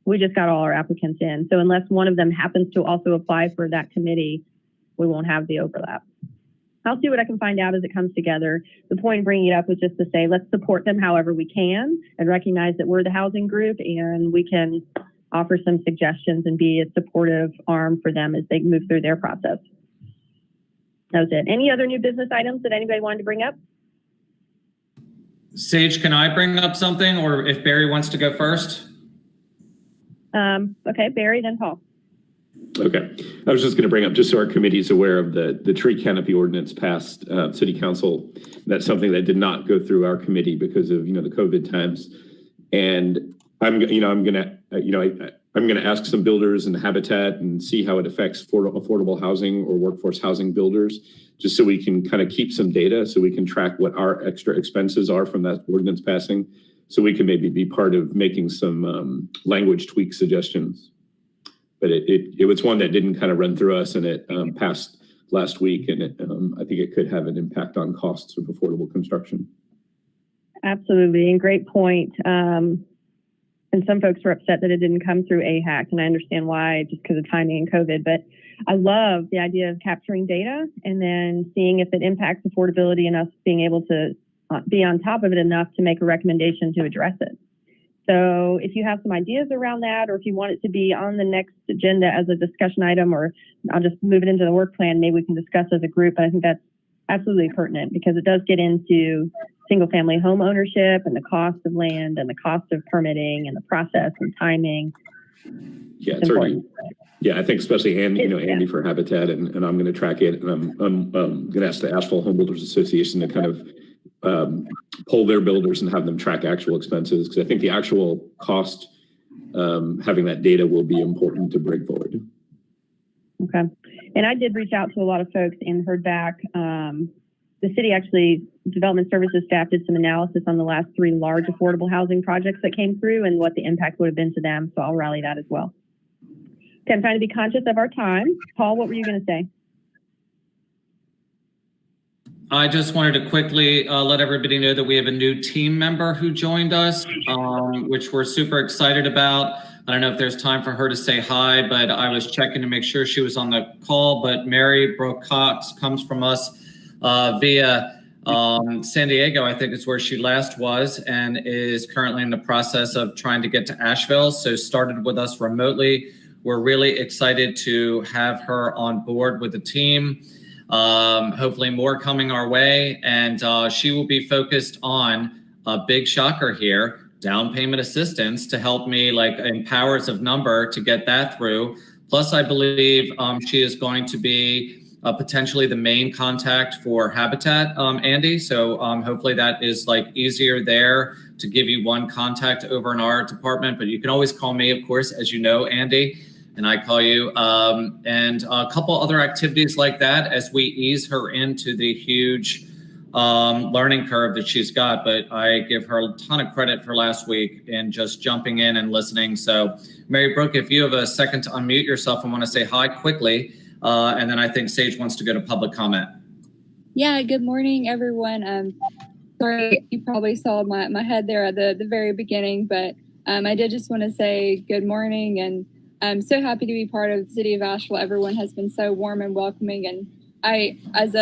We just got all our applicants in. So unless one of them happens to also apply for that committee, we won't have the overlap. I'll see what I can find out as it comes together. The point of bringing it up was just to say, let's support them however we can and recognize that we're the housing group and we can offer some suggestions and be a supportive arm for them as they move through their process. That was it. Any other new business items that anybody wanted to bring up? Sage, can I bring up something, or if Barry wants to go first? Okay, Barry, then Paul. Okay. I was just going to bring up, just so our committee is aware of the tree canopy ordinance passed city council. That's something that did not go through our committee because of, the COVID times. And I'm going to ask some builders and Habitat and see how it affects affordable housing or workforce housing builders, just so we can kind of keep some data so we can track what our extra expenses are from that ordinance passing. So we can maybe be part of making some language tweak suggestions. But it was one that didn't kind of run through us, and it passed last week, and I think it could have an impact on costs of affordable construction. Absolutely, and great point. And some folks were upset that it didn't come through AHAC, and I understand why, just because of timing and COVID. But I love the idea of capturing data and then seeing if it impacts affordability and us being able to be on top of it enough to make a recommendation to address it. So if you have some ideas around that, or if you want it to be on the next agenda as a discussion item, or I'll just move it into the work plan, maybe we can discuss as a group. I think that's absolutely pertinent because it does get into single family home ownership and the cost of land and the cost of permitting and the process and timing. Yeah, it's already, I think especially Andy for Habitat, and I'm going to track it, and I'm going to ask the Asphalt Home Builders Association to kind of poll their builders and have them track actual expenses, because I think the actual cost, having that data will be important to bring forward. Okay. And I did reach out to a lot of folks and heard back. The city Development Services staff did some analysis on the last 3 large affordable housing projects that came through and what the impact would have been to them. So I'll rally that as well. Okay, I'm trying to be conscious of our time. Paul, what were you going to say? I just wanted to quickly let everybody know that we have a new team member who joined us, which we're super excited about. I don't know if there's time for her to say hi, but I was checking to make sure she was on the call. But Mary Brooke Cox comes from us via San Diego, I think is where she last was, and is currently in the process of trying to get to Asheville. So started with us remotely. We're really excited to have her on board with the team. Hopefully more coming our way, and she will be focused on a big shocker here, down payment assistance, to help me in powers of number to get that through. Plus, I believe she is going to be potentially the main contact for Habitat, Andy. So hopefully that is easier there to give you one contact over in our department, but you can always call me, of course, as you know, Andy. And I call you, and a couple other activities like that as we ease her into the huge learning curve that she's got. But I give her a ton of credit for last week and just jumping in and listening. So Mary Brooke, if you have a second to unmute yourself and want to say hi quickly, and then I think Sage wants to go to public comment. Yeah, good morning, everyone. Sorry, you probably saw my head there at the very beginning, but I did just want to say good morning, and I'm so happy to be part of the city of Asheville. Everyone has been so warm and welcoming. And I, as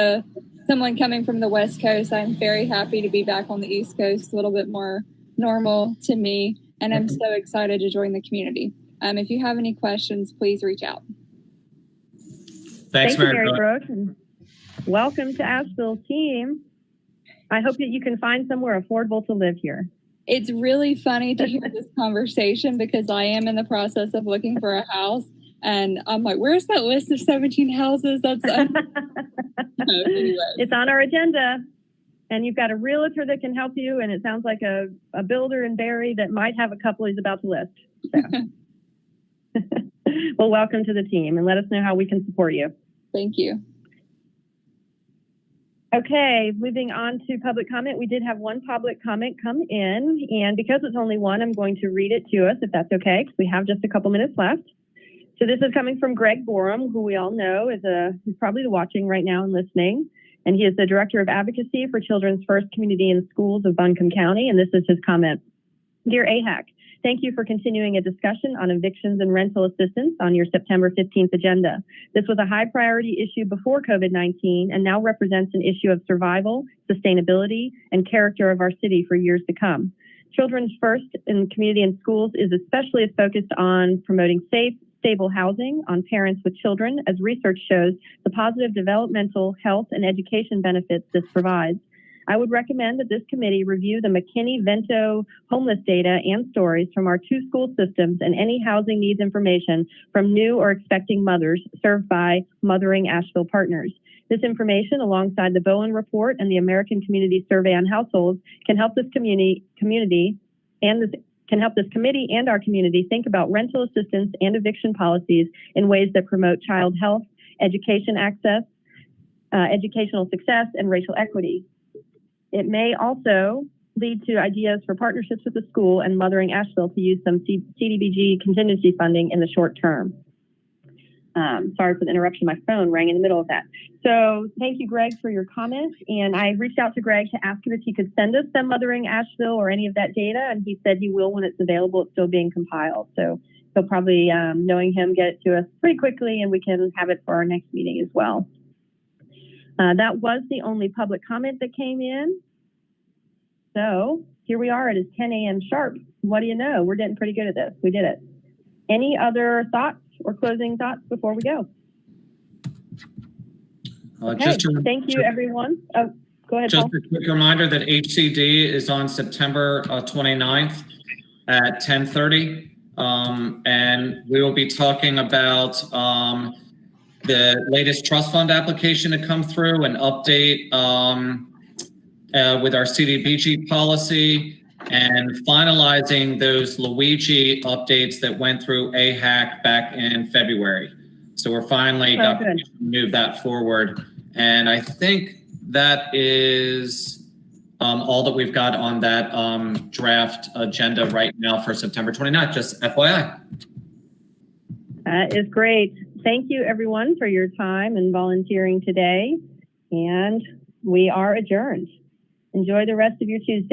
someone coming from the West Coast, I'm very happy to be back on the East Coast, a little bit more normal to me. And I'm so excited to join the community. If you have any questions, please reach out. Thanks, Mary Brooke. And welcome to Asheville team. I hope that you can find somewhere affordable to live here. It's really funny to hear this conversation because I am in the process of looking for a house, and I'm like, where's that list of 17 houses? That's It's on our agenda, and you've got a realtor that can help you, and it sounds like a builder in Barry that might have a couple he's about to list. So. Well, welcome to the team, and let us know how we can support you. Thank you. Okay, moving on to public comment. We did have one public comment come in, and because it's only one, I'm going to read it to us, if that's okay, because we have just a couple minutes left. So this is coming from Greg Borum, who we all know is he's probably watching right now and listening, and he is the Director of Advocacy for Children's First Community and Schools of Buncombe County, and this is his comment. Dear AHAC, thank you for continuing a discussion on evictions and rental assistance on your September 15th agenda. This was a high priority issue before COVID-19 and now represents an issue of survival, sustainability, and character of our city for years to come. Children's First in Community and Schools is especially focused on promoting safe, stable housing on parents with children, as research shows the positive developmental, health, and education benefits this provides. I would recommend that this committee review the McKinney-Vento homeless data and stories from our 2 school systems and any housing needs information from new or expecting mothers served by Mothering Asheville Partners. This information, alongside the Bowen Report and the American Community Survey on Households, can help this community and our community think about rental assistance and eviction policies in ways that promote child health, education access, educational success, and racial equity. It may also lead to ideas for partnerships with the school and Mothering Asheville to use some CDBG contingency funding in the short term. Sorry for the interruption. My phone rang in the middle of that. So thank you, Greg, for your comment. And I reached out to Greg to ask him if he could send us some Mothering Asheville or any of that data. And he said he will when it's available. It's still being compiled. So he'll probably, knowing him, get it to us pretty quickly and we can have it for our next meeting as well. That was the only public comment that came in. So here we are. It is 10 a.m. sharp. What do you know? We're getting pretty good at this. We did it. Any other thoughts or closing thoughts before we go? Okay. Thank you, everyone. Oh, go ahead, Just Paul. a quick reminder that HCD is on September 29th at 10:30. And we will be talking about the latest trust fund application to come through, an update with our CDBG policy, and finalizing those Luigi updates that went through AHAC back in February. So we're finally got to move that forward. And I think that is all that we've got on that draft agenda right now for September 29th, just FYI. That is great. Thank you, everyone, for your time and volunteering today. And we are adjourned. Enjoy the rest of your Tuesday.